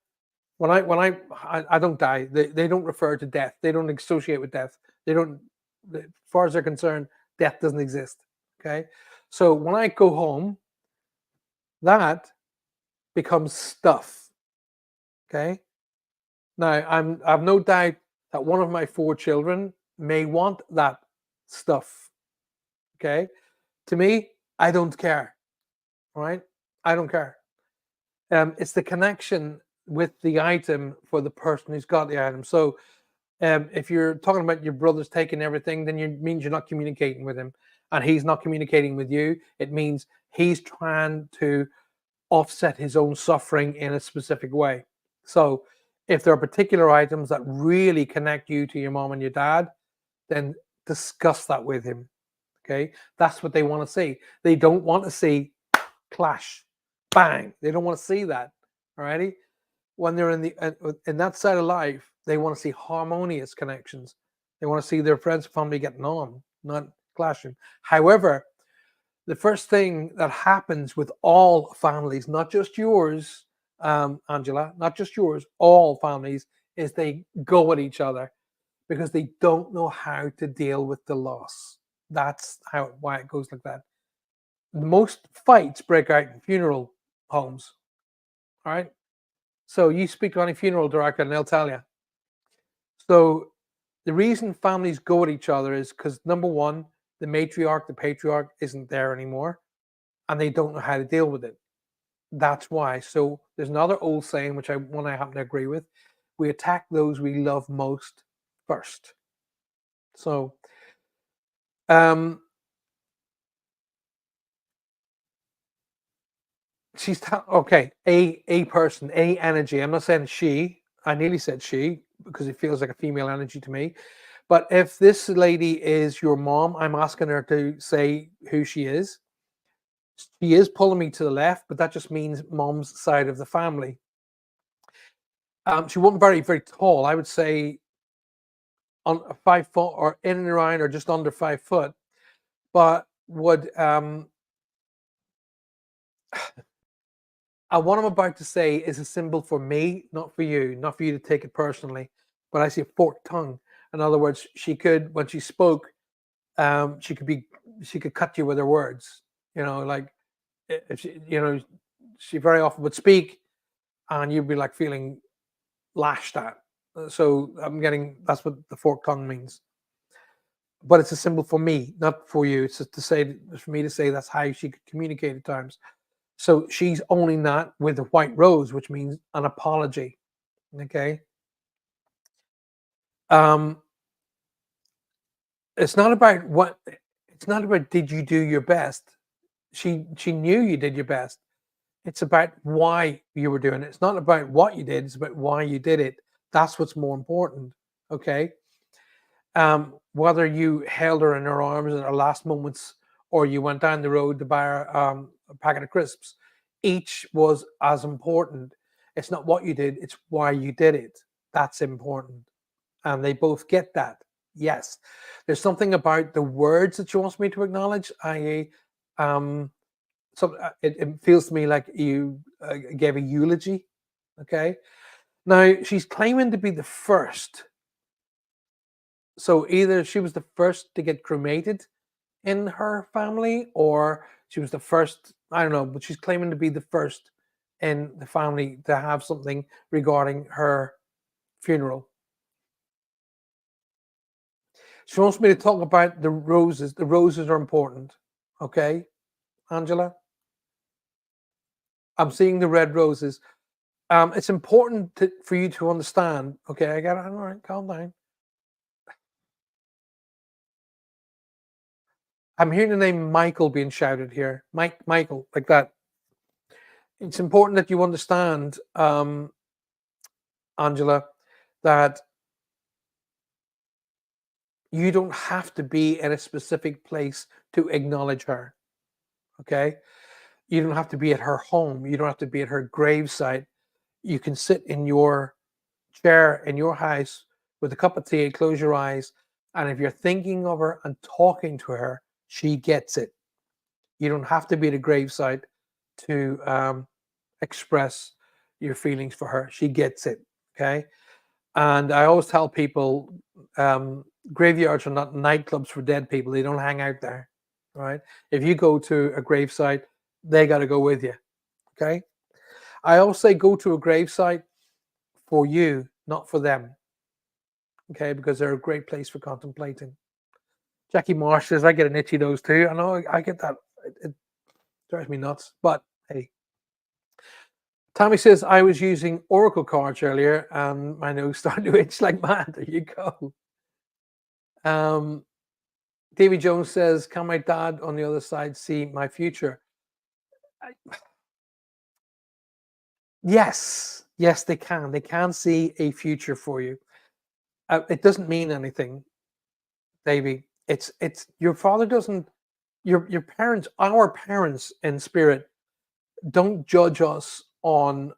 when I don't die, they don't refer to death. They don't associate with death. They don't, as far as they're concerned, death doesn't exist. Okay. So when I go home, that becomes stuff. Okay. Now I've no doubt that one of my four children may want that stuff. Okay. To me, I don't care. All right. I don't care. It's the connection with the item for the person who's got the item. So if you're talking about your brother's taking everything, then it means you're not communicating with him, and he's not communicating with you. It means he's trying to offset his own suffering in a specific way. So if there are particular items that really connect you to your mom and your dad, then discuss that with him. Okay, that's what they want to see. They don't want to see clash, bang. They don't want to see that. Alrighty, when they're in that side of life, they want to see harmonious connections. They want to see their friends and family getting on, not clashing. However, the first thing that happens with all families, not just yours, Angela, not just yours, all families, is they go at each other because they don't know how to deal with the loss. That's why it goes like that. Most fights break out in funeral homes. All right. So you speak to any funeral director and they'll tell you. So the reason families go at each other is because number one, the matriarch, the patriarch isn't there anymore and they don't know how to deal with it. That's why. So there's another old saying, which I happen to agree with. We attack those we love most first. So she's okay. A person, a energy. I'm not saying she. I nearly said she because it feels like a female energy to me. But if this lady is your mom, I'm asking her to say who she is. She is pulling me to the left, but that just means mom's side of the family. She wasn't very tall. I would say on 5 foot or in and around or just under 5 foot. But would what I'm about to say is a symbol for me, not for you, not for you to take it personally. But I see a forked tongue. In other words, she could, when she spoke, she could cut you with her words. You know, like if she, she very often would speak, and you'd be like feeling lashed at. So I'm getting that's what the forked tongue means. But it's a symbol for me, not for you. It's just to say for me to say that's how she could communicate at times. So she's owning that with the white rose, which means an apology. Okay. Um, it's not about what it's not about did you do your best. She knew you did your best. It's about why you were doing it. It's not about what you did, it's about why you did it. That's what's more important. Okay. Whether you held her in her arms in her last moments or you went down the road to buy her a packet of crisps, each was as important. It's not what you did, it's why you did it. That's important. And they both get that. Yes. There's something about the words that she wants me to acknowledge, i.e., it feels to me like you gave a eulogy. Okay. Now, she's claiming to be the first So either she was the first to get cremated in her family, or she was the first, I don't know, but she's claiming to be the first in the family to have something regarding her funeral. She wants me to talk about the roses. The roses are important. Okay, Angela? I'm seeing the red roses. It's important for you to understand. Okay, I got it. All right, calm down. I'm hearing the name Michael being shouted here. Michael, like that. It's important that you understand, Angela, that you don't have to be in a specific place to acknowledge her. Okay, you don't have to be at her home. You don't have to be at her gravesite. You can sit in your chair in your house with a cup of tea, close your eyes, and if you're thinking of her and talking to her, she gets it. You don't have to be at a gravesite to express your feelings for her. She gets it. Okay. And I always tell people, graveyards are not nightclubs for dead people. They don't hang out there. Right. If you go to a gravesite, they got to go with you. Okay. I always say go to a gravesite for you, not for them. Okay. Because they're a great place for contemplating. Jackie Marsh says, I get an itchy nose too. I know I get that. It drives me nuts. But hey, Tommy says, I was using Oracle cards earlier and my nose started to itch like mad. There you go. Um, Davy Jones says, can my dad on the other side see my future? Yes. Yes, they can. They can see a future for you. It doesn't mean anything, Davy. It's your father doesn't, your parents, our parents in spirit don't judge us on,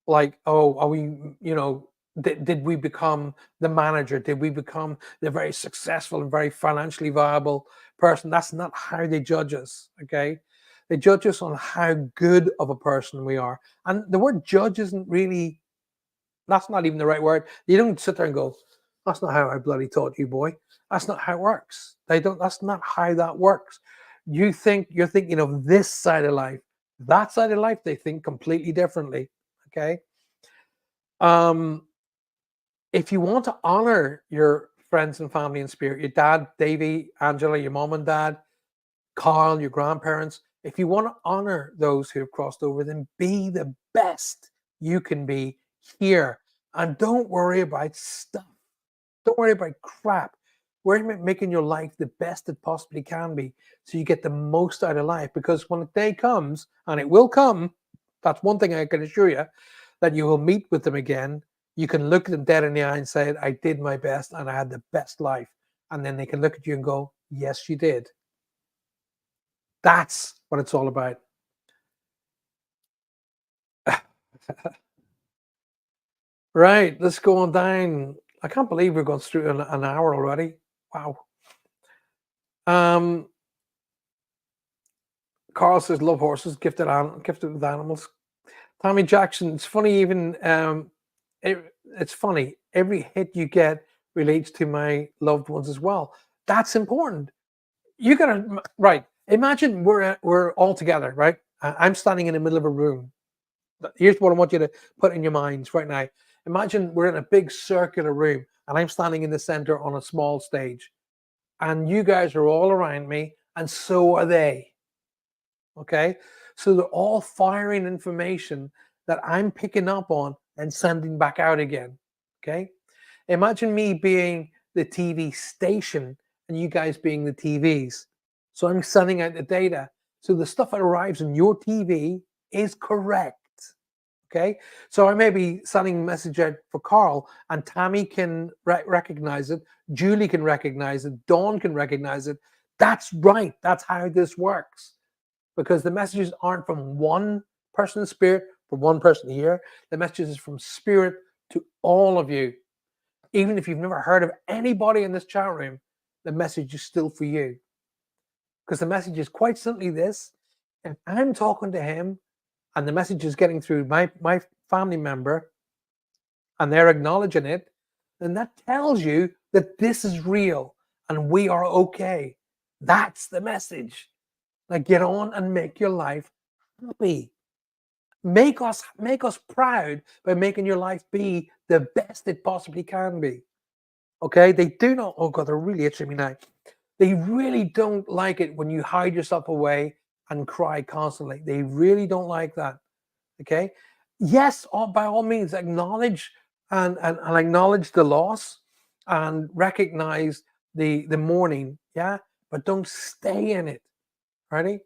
like, oh, are we, did we become the manager? Did we become the very successful and very financially viable person? That's not how they judge us. Okay, they judge us on how good of a person we are. And the word judge isn't really, that's not even the right word. You don't sit there and go, that's not how I bloody taught you, boy. That's not how it works. They don't, that's not how that works. You're thinking of this side of life. That side of life, they think completely differently. Okay. Um, if you want to honor your friends and family in spirit, your dad, Davy, Angela, your mom and dad, Carl, your grandparents, if you want to honor those who have crossed over, then be the best you can be here. And don't worry about stuff. Don't worry about crap. Worry about making your life the best it possibly can be so you get the most out of life. Because when the day comes, and it will come, that's one thing I can assure you, that you will meet with them again. You can look them dead in the eye and say, I did my best and I had the best life. And then they can look at you and go, yes, you did. That's what it's all about. Right, let's go on down. I can't believe we've gone through an hour already. Wow. Um, Carl says, love horses, gifted with animals. Tommy Jackson, it's funny, even it's funny. Every hit you get relates to my loved ones as well. That's important. You gotta, right. Imagine we're all together, right? I'm standing in the middle of a room. Here's what I want you to put in your minds right now. Imagine we're in a big circular room and I'm standing in the center on a small stage. And you guys are all around me, and so are they. Okay. So they're all firing information that I'm picking up on and sending back out again. Okay. Imagine me being the TV station and you guys being the TVs. So I'm sending out the data. So the stuff that arrives on your TV is correct. Okay. So I may be sending a message out for Carl, and Tammy can recognize it. Julie can recognize it. Dawn can recognize it. That's right. That's how this works, because the messages aren't from one person in spirit, from one person here. The messages is from spirit to all of you. Even if you've never heard of anybody in this chat room, the message is still for you. Because the message is quite simply this: if I'm talking to him and the message is getting through my family member and they're acknowledging it, then that tells you that this is real and we are okay. That's the message. Like, get on and make your life happy. Make us proud by making your life be the best it possibly can be. Okay? They do not, oh God, they're really itching me now. They really don't like it when you hide yourself away and cry constantly. They really don't like that. Okay? Yes, by all means, acknowledge and acknowledge the loss and recognize the mourning. Yeah, but don't stay in it. Ready?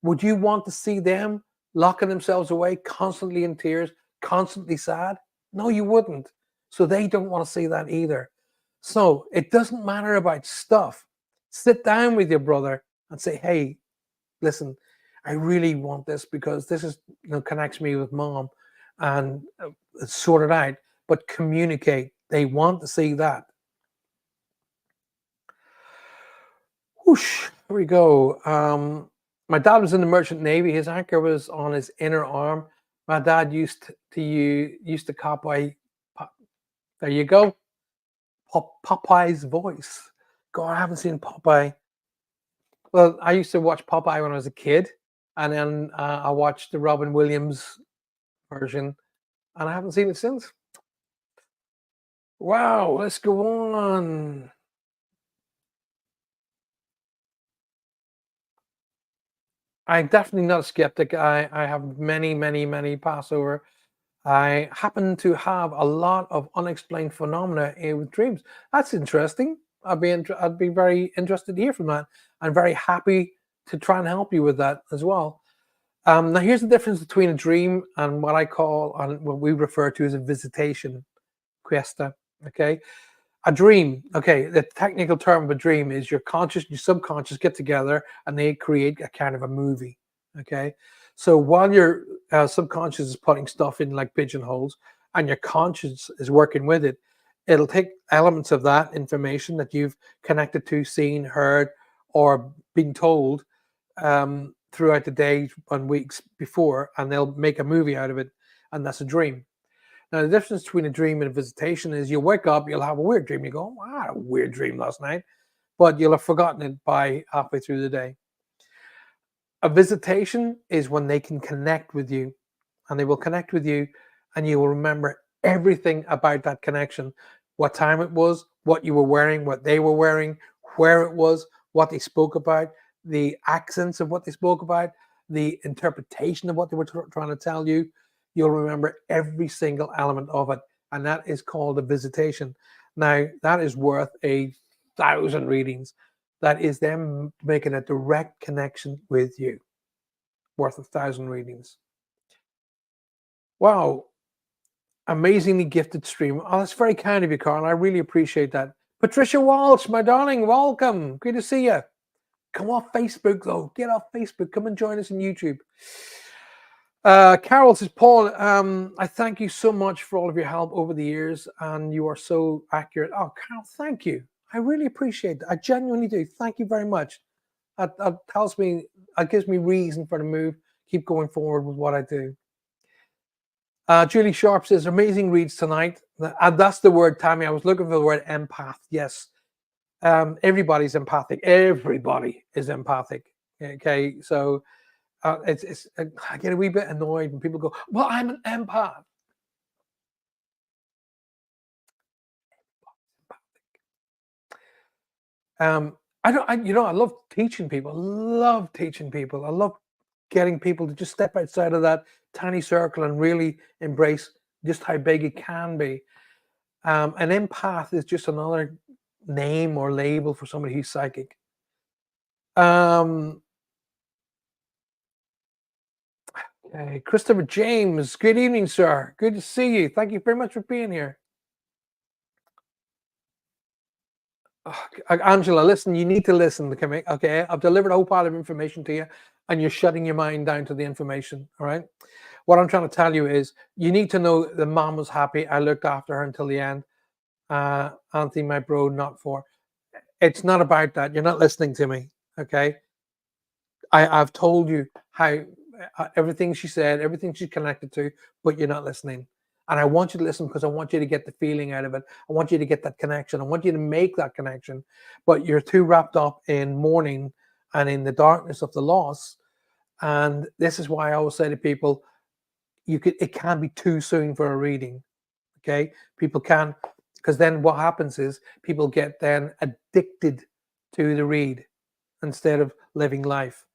Would you want to see them locking themselves away, constantly in tears, constantly sad? No, you wouldn't. So they don't want to see that either. So it doesn't matter about stuff. Sit down with your brother and say, "Hey, listen, I really want this because this is, connects me with mom, and sort it out." But communicate. They want to see that. Whoosh, here we go. My dad was in the merchant navy. His anchor was on his inner arm. My dad used to cop by. There you go. Popeye's voice. God, I haven't seen Popeye. Well, I used to watch Popeye when I was a kid, and then I watched the Robin Williams version, and I haven't seen it since. Wow, let's go on. I'm definitely not a skeptic. I have many, many, many Passover. I happen to have a lot of unexplained phenomena with dreams. That's interesting. I'd be very interested to hear from that. I'm very happy to try and help you with that as well. Now, here's the difference between a dream and what I call, and what we refer to as a visitation, Questa. Okay, a dream. Okay, the technical term of a dream is your conscious, your subconscious get together and they create a kind of a movie. Okay, so while your subconscious is putting stuff in like pigeonholes, and your conscious is working with it, it'll take elements of that information that you've connected to, seen, heard, or been told throughout the days and weeks before, and they'll make a movie out of it, and that's a dream. Now, the difference between a dream and a visitation is you wake up, you'll have a weird dream. You go, "Wow, I had a weird dream last night," but you'll have forgotten it by halfway through the day. A visitation is when they can connect with you, and they will connect with you, and you will remember everything about that connection: what time it was, what you were wearing, what they were wearing, where it was, what they spoke about, the accents of what they spoke about, the interpretation of what they were trying to tell you. You'll remember every single element of it, and that is called a visitation. Now, that is worth 1,000 readings. That is them making a direct connection with you, worth 1,000 readings. Wow, amazingly gifted stream. Oh, that's very kind of you, Carl. I really appreciate that. Patricia Walsh, my darling, welcome. Good to see you. Come off Facebook, though. Get off Facebook. Come and join us on YouTube. Carol says, "Paul, I thank you so much for all of your help over the years, and you are so accurate." Oh, Carol, thank you. I really appreciate that. I genuinely do. Thank you very much. That tells me, it gives me reason for the move. Keep going forward with what I do. Julie Sharp says, "Amazing reads tonight." That's the word, Tammy. I was looking for the word empath. Yes. Everybody's empathic. Everybody is empathic. Okay. So I get a wee bit annoyed when people go, "Well, I'm an empath." I don't, I love teaching people. Love teaching people. I love getting people to just step outside of that tiny circle and really embrace just how big it can be. An empath is just another name or label for somebody who's psychic. Um, okay, Christopher James, good evening, sir. Good to see you. Thank you very much for being here. Oh, Angela, listen, you need to listen to me. Okay, I've delivered a whole pile of information to you, and you're shutting your mind down to the information. All right. What I'm trying to tell you is you need to know the mom was happy. I looked after her until the end. Auntie, my bro, not for. It's not about that. You're not listening to me. Okay. I've told you how everything she said, everything she's connected to, but you're not listening. And I want you to listen because I want you to get the feeling out of it. I want you to get that connection. I want you to make that connection. But you're too wrapped up in mourning and in the darkness of the loss. And this is why I always say to people, it can be too soon for a reading. Okay. People can, because then what happens is people get then addicted to the read instead of living life.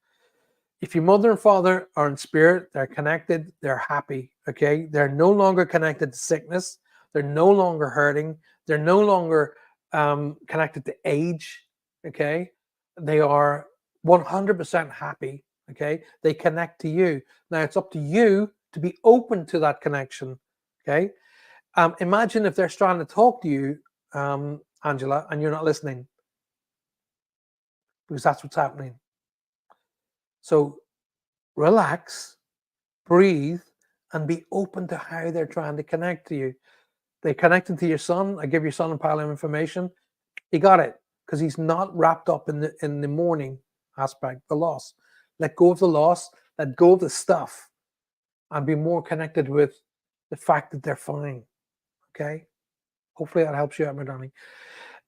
If your mother and father are in spirit, they're connected, they're happy, okay? They're no longer connected to sickness, they're no longer hurting, they're no longer connected to age, okay? They are 100% happy, okay? They connect to you. Now it's up to you to be open to that connection, okay? Imagine if they're trying to talk to you, Angela, and you're not listening, because that's what's happening. So relax, breathe, and be open to how they're trying to connect to you. They connected to your son. I give your son a pile of information. He got it because he's not wrapped up in the mourning aspect, the loss. Let go of the loss, let go of the stuff, and be more connected with the fact that they're fine. Okay? Hopefully that helps you out, my darling.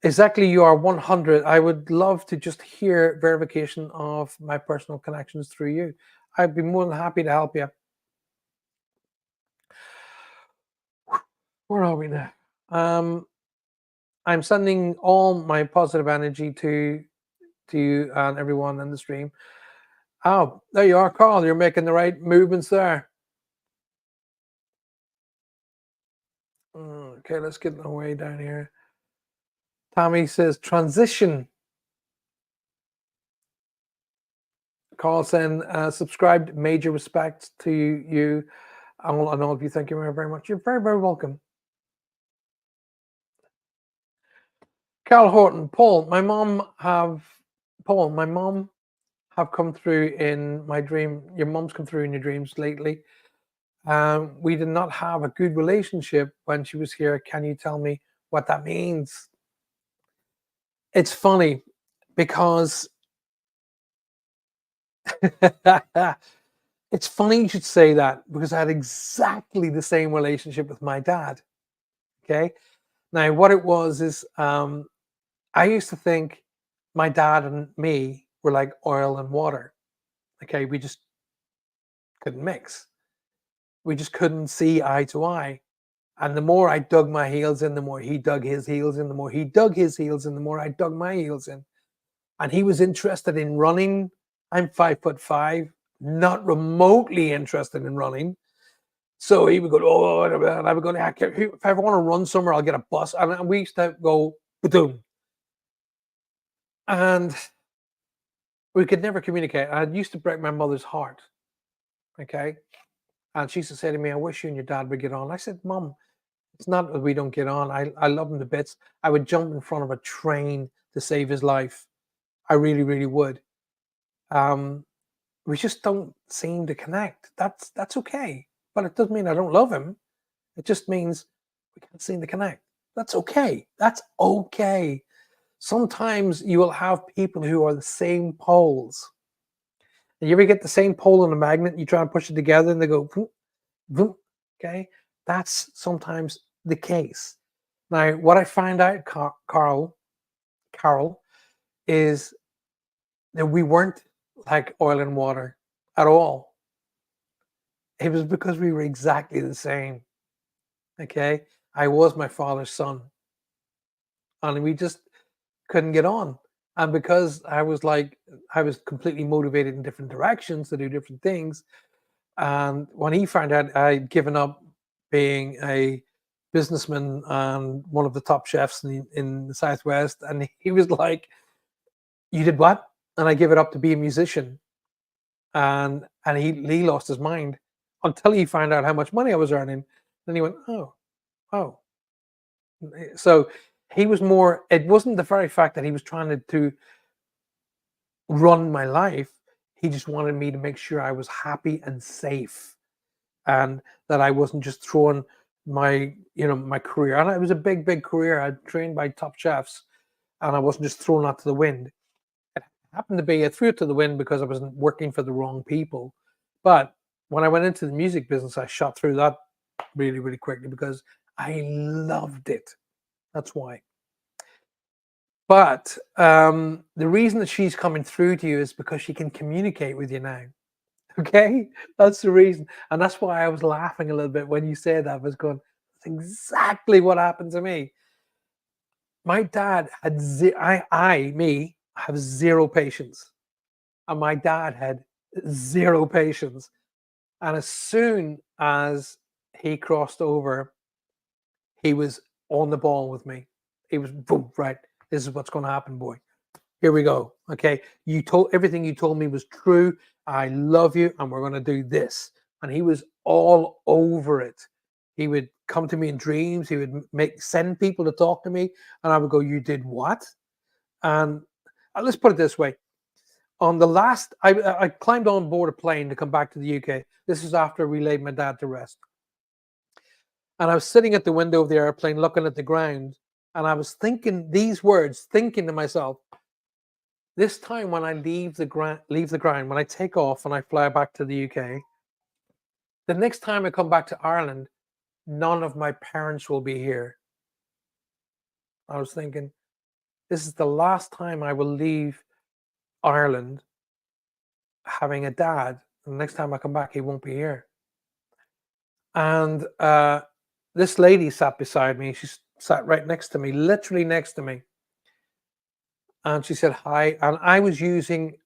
Exactly, you are 100. I would love to just hear verification of my personal connections through you. I'd be more than happy to help you. Where are we now? I'm sending all my positive energy to you and everyone in the stream. Oh, there you are, Carl. You're making the right movements there. Okay, let's get our way down here. Tommy says transition. Carl saying subscribed. Major respect to you and all of you. Thank you very, very much. You're very, very welcome. Carl Horton, Paul, my mom have come through in my dream. Your mom's come through in your dreams lately. We did not have a good relationship when she was here. Can you tell me what that means? It's funny because it's funny you should say that, because I had exactly the same relationship with my dad. Okay. Now, what it was is I used to think my dad and me were like oil and water. Okay. We just couldn't mix. We just couldn't see eye to eye. And the more I dug my heels in, the more he dug his heels in, the more he dug his heels in, the more I dug my heels in. And he was interested in running. I'm 5'5", not remotely interested in running. So he would go, oh, and I would go, if I ever want to run somewhere, I'll get a bus. And we used to go, boom. And we could never communicate. I used to break my mother's heart. Okay. And she used to say to me, I wish you and your dad would get on. I said, Mom, it's not that we don't get on. I love him to bits. I would jump in front of a train to save his life. I really, really would. We just don't seem to connect. That's okay. But it doesn't mean I don't love him. It just means we can't seem to connect. That's okay. That's okay. Sometimes you will have people who are the same poles. And you ever get the same pole on a magnet, you try and push it together and they go, vroom, vroom, okay? That's sometimes the case. Now, what I find out, Carol, is that we weren't like oil and water at all. It was because we were exactly the same. Okay. I was my father's son. And we just couldn't get on. And because I was completely motivated in different directions to do different things. And when he found out I'd given up being a businessman and one of the top chefs in the Southwest, and he was like, you did what? And I gave it up to be a musician. And he lost his mind until he found out how much money I was earning. Then he went, oh. So he was more, it wasn't the very fact that he was trying to run my life. He just wanted me to make sure I was happy and safe, and that I wasn't just throwing my career. And it was a big, big career. I trained by top chefs, and I wasn't just throwing that to the wind. It happened to be I threw it to the wind because I wasn't working for the wrong people. But when I went into the music business, I shot through that really, really quickly because I loved it. That's why. But the reason that she's coming through to you is because she can communicate with you now. Okay, that's the reason, and that's why I was laughing a little bit when you said that. I was going, "That's exactly what happened to me." My dad had me have zero patience, and my dad had zero patience. And as soon as he crossed over, he was on the ball with me. He was boom, right. This is what's going to happen, boy. Here we go. Okay, you told everything you told me was true. I love you, and we're going to do this. And he was all over it. He would come to me in dreams. He would send people to talk to me, and I would go, "You did what?" And let's put it this way: on the last, I climbed on board a plane to come back to the UK. This is after we laid my dad to rest, and I was sitting at the window of the airplane, looking at the ground, and I was thinking these words, thinking to myself, this time when I leave the ground, when I take off and I fly back to the UK, the next time I come back to Ireland, none of my parents will be here. I was thinking, this is the last time I will leave Ireland having a dad. And the next time I come back, he won't be here. And this lady sat beside me. She sat right next to me, literally next to me. And she said hi. And I was using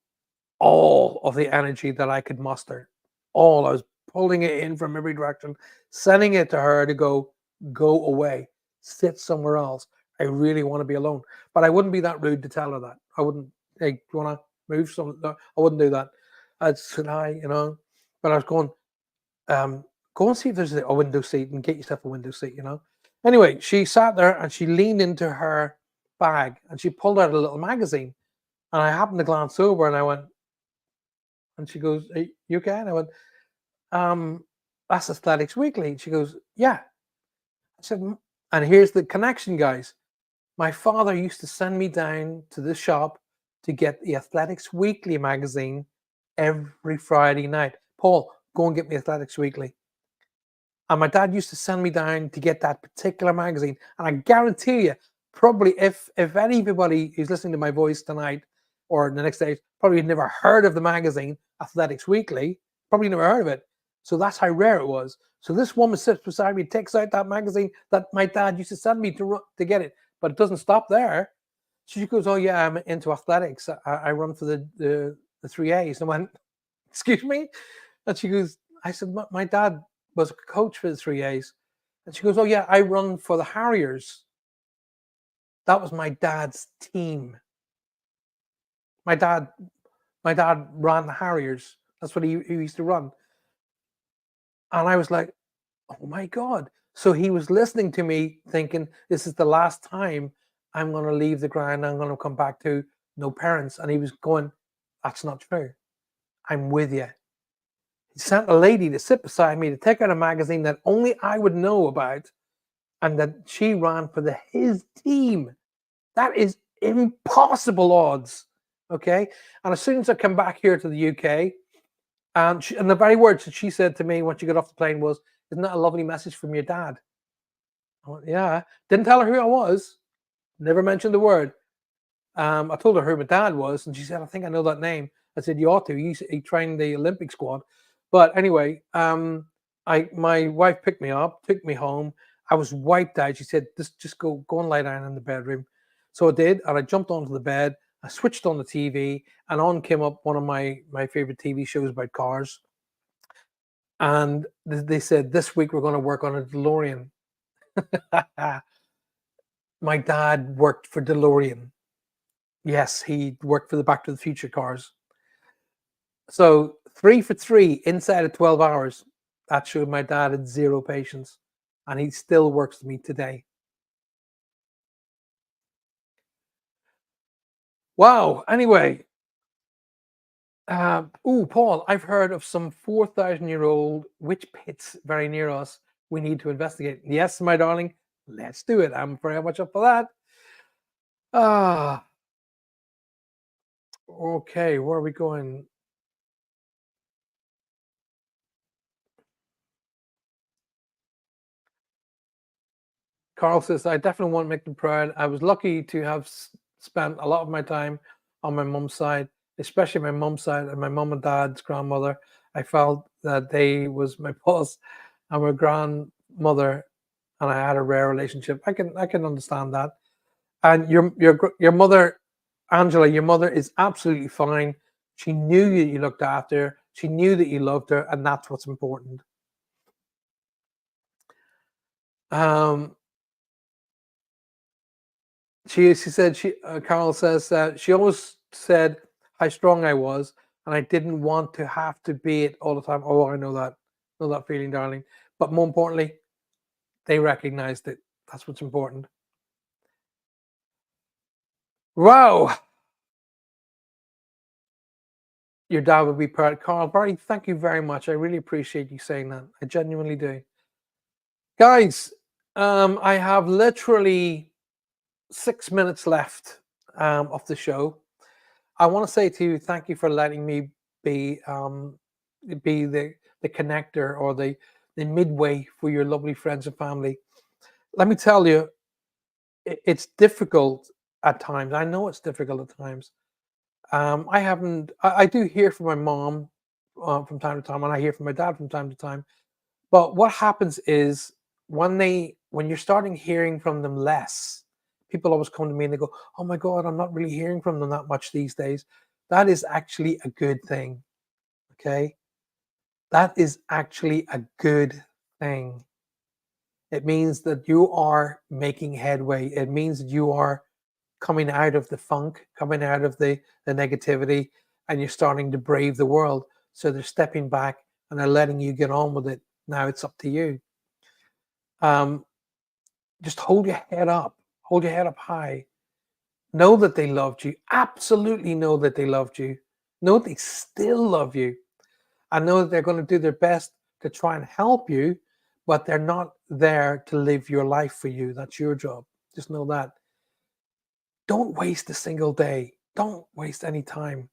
all of the energy that I could muster. All. I was pulling it in from every direction, sending it to her to go away, sit somewhere else. I really want to be alone. But I wouldn't be that rude to tell her that. I wouldn't, hey, do you want to move some? No, I wouldn't do that. I'd say hi. But I was going, go and see if there's a window seat and get yourself a window seat. Anyway, she sat there and she leaned into her bag and she pulled out a little magazine. And I happened to glance over and I went, and she goes, "Are you okay?" And I went, that's Athletics Weekly. And she goes, "Yeah." I said, and here's the connection, guys. My father used to send me down to the shop to get the Athletics Weekly magazine every Friday night. Paul, go and get me Athletics Weekly. And my dad used to send me down to get that particular magazine. And I guarantee you, probably if anybody who's listening to my voice tonight or the next day probably had never heard of the magazine Athletics Weekly, probably never heard of it. So that's how rare it was. So this woman sits beside me, takes out that magazine that my dad used to send me to get it, but it doesn't stop there. She goes, "Oh yeah, I'm into athletics. I run for the 3As." And I went, "Excuse me?" And she goes, I said, my dad was a coach for the 3As. And she goes, "Oh yeah, I run for the Harriers." That was my dad's team. My dad, my dad ran the Harriers. That's what he used to run. And I was like, "Oh my God." So he was listening to me thinking, this is the last time I'm going to leave the ground. I'm going to come back to no parents. And he was going, "That's not true. I'm with you." He sent a lady to sit beside me to take out a magazine that only I would know about and that she ran for his team. That is impossible odds. Okay. And as soon as I come back here to the UK, and the very words that she said to me when she got off the plane was, "Isn't that a lovely message from your dad?" I went, "Yeah." Didn't tell her who I was, never mentioned the word. I told her who my dad was, and she said, "I think I know that name." I said, "You ought to. He trained the Olympic squad." But anyway, my wife picked me up, took me home. I was wiped out. She said, just go and lie down in the bedroom." So I did, and I jumped onto the bed. I switched on the TV, and on came up one of my favorite TV shows about cars. And they said, "This week we're going to work on a DeLorean." My dad worked for DeLorean. Yes, he worked for the Back to the Future cars. So 3 for 3 inside of 12 hours. That showed my dad had zero patience, and he still works for me today. Wow. Anyway, Paul, I've heard of some 4,000-year-old witch pits very near us. We need to investigate. Yes, my darling, let's do it. I'm very much up for that. Ah, okay. Where are we going? Carl says, I definitely want to make them proud. I was lucky to have spent a lot of my time on my mum's side, especially my mum's side and my mum and dad's grandmother. I felt that they was my boss and my grandmother, and I had a rare relationship. I can understand that. And your mother, Angela, your mother is absolutely fine. She knew you looked after her. She knew that you loved her, and that's what's important. Um, she said Carol says that she always said how strong I was, and I didn't want to have to be it all the time. Oh, I know that feeling, darling. But more importantly, they recognized it. That's what's important. Wow, your dad would be proud. Carl, Barry, thank you very much. I really appreciate you saying that. I genuinely do. Guys, I have literally 6 minutes left of the show. I want to say to you, thank you for letting me be be the connector or the midway for your lovely friends and family. Let me tell you, it's difficult at times. I know it's difficult at times. I haven't. I do hear from my mom from time to time, and I hear from my dad from time to time. But what happens is when you're starting hearing from them less, people always come to me and they go, "Oh my God, I'm not really hearing from them that much these days." That is actually a good thing. Okay, that is actually a good thing. It means that you are making headway. It means that you are coming out of the funk, coming out of the negativity, and you're starting to brave the world. So they're stepping back and they're letting you get on with it. Now it's up to you. Um, just hold your head up high. Know that they loved you. Absolutely know that they loved you. Know they still love you. I know that they're going to do their best to try and help you, but they're not there to live your life for you. That's your job. Just know that. Don't waste a single day. Don't waste any time.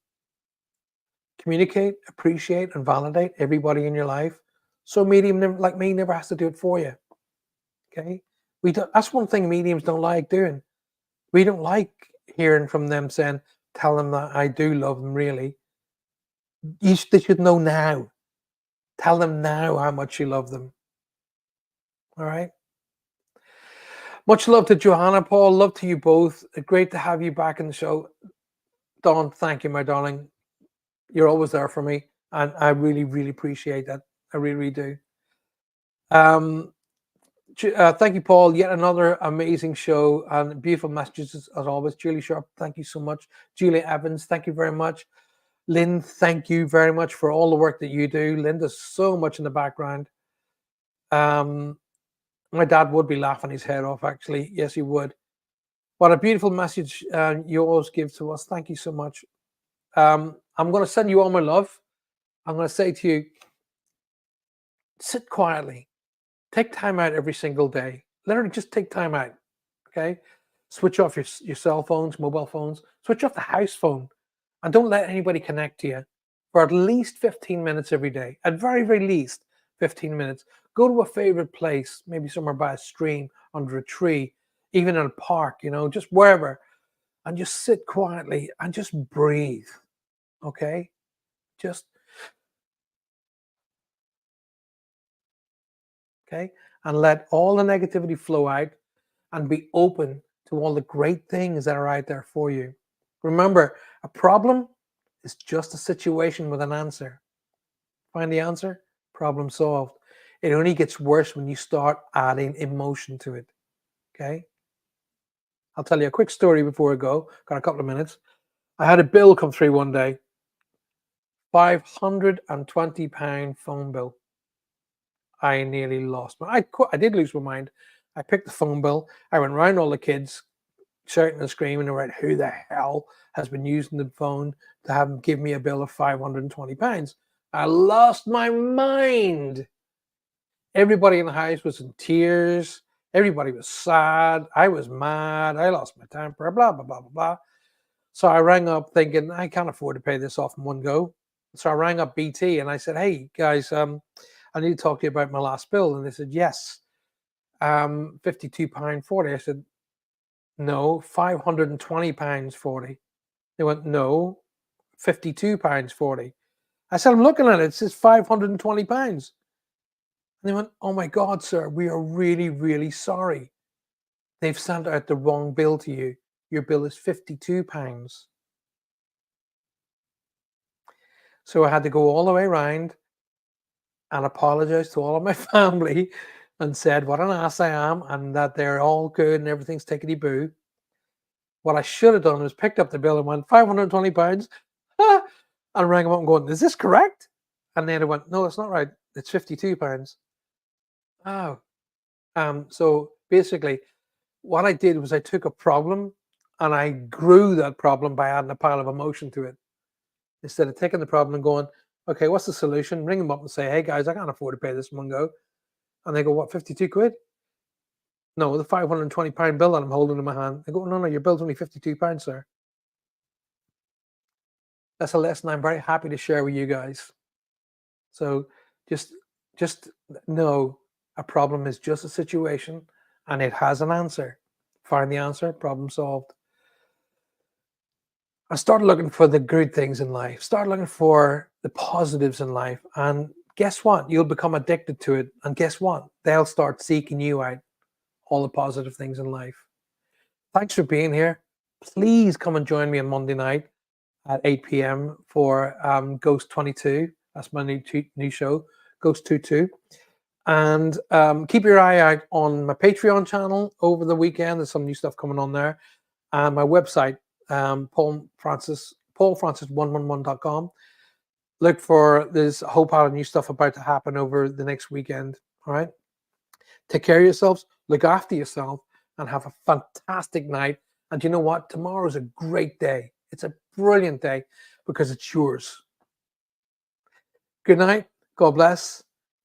Communicate, appreciate, and validate everybody in your life. So a medium like me never has to do it for you. Okay? We don't, that's one thing mediums don't like doing. We don't like hearing from them saying, tell them that I do love them really. They should know now. Tell them now how much you love them. All right. Much love to Johanna, Paul. Love to you both. Great to have you back in the show. Dawn, thank you, my darling. You're always there for me. And I really, really appreciate that. I really, really do. Thank you, Paul. Yet another amazing show and beautiful messages as always. Julie Sharp, thank you so much. Julie Evans, thank you very much. Lynn, thank you very much for all the work that you do. Lynn does so much in the background. My dad would be laughing his head off, actually. Yes, he would. What a beautiful message you always give to us. Thank you so much. I'm going to send you all my love. I'm going to say to you, sit quietly. Take time out every single day. Literally just take time out. Okay? Switch off your cell phones, mobile phones. Switch off the house phone. And don't let anybody connect to you for at least 15 minutes every day. At very, very least 15 minutes. Go to a favorite place, maybe somewhere by a stream, under a tree, even in a park, just wherever. And just sit quietly and just breathe. Okay? Just, okay? And let all the negativity flow out and be open to all the great things that are out there for you. Remember, a problem is just a situation with an answer. Find the answer, problem solved. It only gets worse when you start adding emotion to it. Okay? I'll tell you a quick story before I go. Got a couple of minutes. I had a bill come through one day. £520 phone bill. I nearly lost I did lose my mind. I picked the phone bill. I went round all the kids, shouting and screaming around who the hell has been using the phone to have them give me a bill of £520. I lost my mind. Everybody in the house was in tears. Everybody was sad. I was mad. I lost my temper, blah, blah, blah, blah, blah. So I rang up thinking, I can't afford to pay this off in one go. So I rang up BT and I said, hey, guys, I need to talk to you about my last bill. And they said, yes. £52.40. I said, no, £520.40. They went, no, £52.40. I said, I'm looking at it. It says £520. And they went, oh my God, sir, we are really, really sorry. They've sent out the wrong bill to you. Your bill is £52. So I had to go all the way around and apologize to all of my family and said what an ass I am and that they're all good and everything's tickety-boo. What I should have done was picked up the bill and went, £520. And rang them up and going, is this correct? And then I went, no, it's not right. It's £52. Oh. So basically, what I did was I took a problem and I grew that problem by adding a pile of emotion to it. Instead of taking the problem and going, okay, what's the solution? Ring them up and say, hey guys, I can't afford to pay this in one go. And they go, what, 52 quid? No, the £520 bill that I'm holding in my hand. They go, no, your bill's only £52, sir. That's a lesson I'm very happy to share with you guys. So just know a problem is just a situation and it has an answer. Find the answer, problem solved. I started looking for the good things in life, start looking for the positives in life. And guess what? You'll become addicted to it. And guess what? They'll start seeking you out, all the positive things in life. Thanks for being here. Please come and join me on Monday night at 8 p.m. for Ghost 22. That's my new show, Ghost 22. And keep your eye out on my Patreon channel over the weekend. There's some new stuff coming on there. And my website, paulfrancis111.com. Look for, there's a whole pile of new stuff about to happen over the next weekend. All right. Take care of yourselves, look after yourself, and have a fantastic night. And you know what? Tomorrow's a great day. It's a brilliant day because it's yours. Good night. God bless.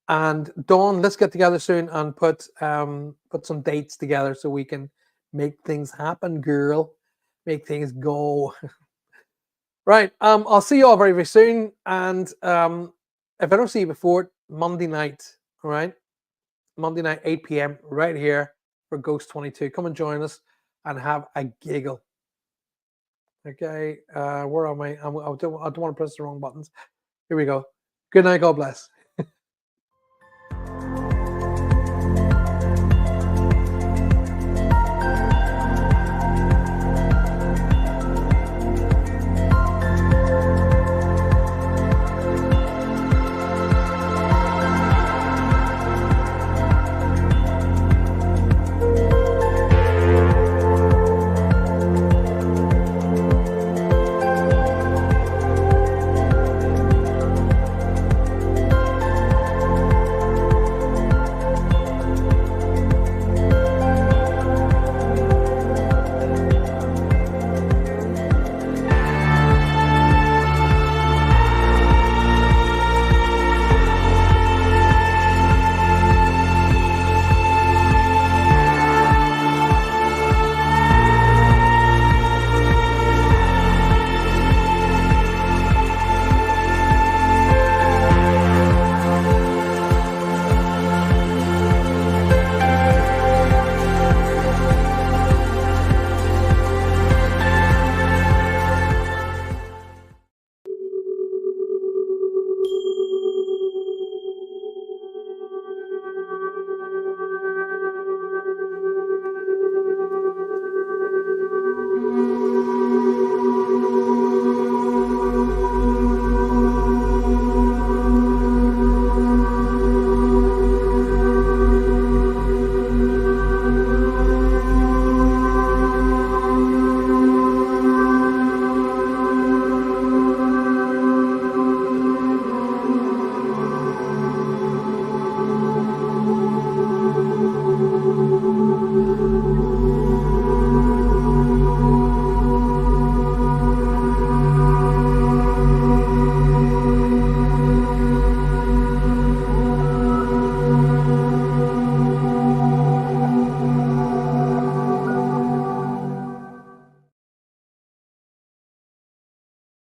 And Dawn, let's get together soon and put some dates together so we can make things happen, girl. Make things go. Right. I'll see you all very, very soon. And if I don't see you before Monday night, all right? Monday night, 8 p.m. right here for Ghost 22. Come and join us and have a giggle. Okay. Where am I? I don't want to press the wrong buttons. Here we go. Good night. God bless.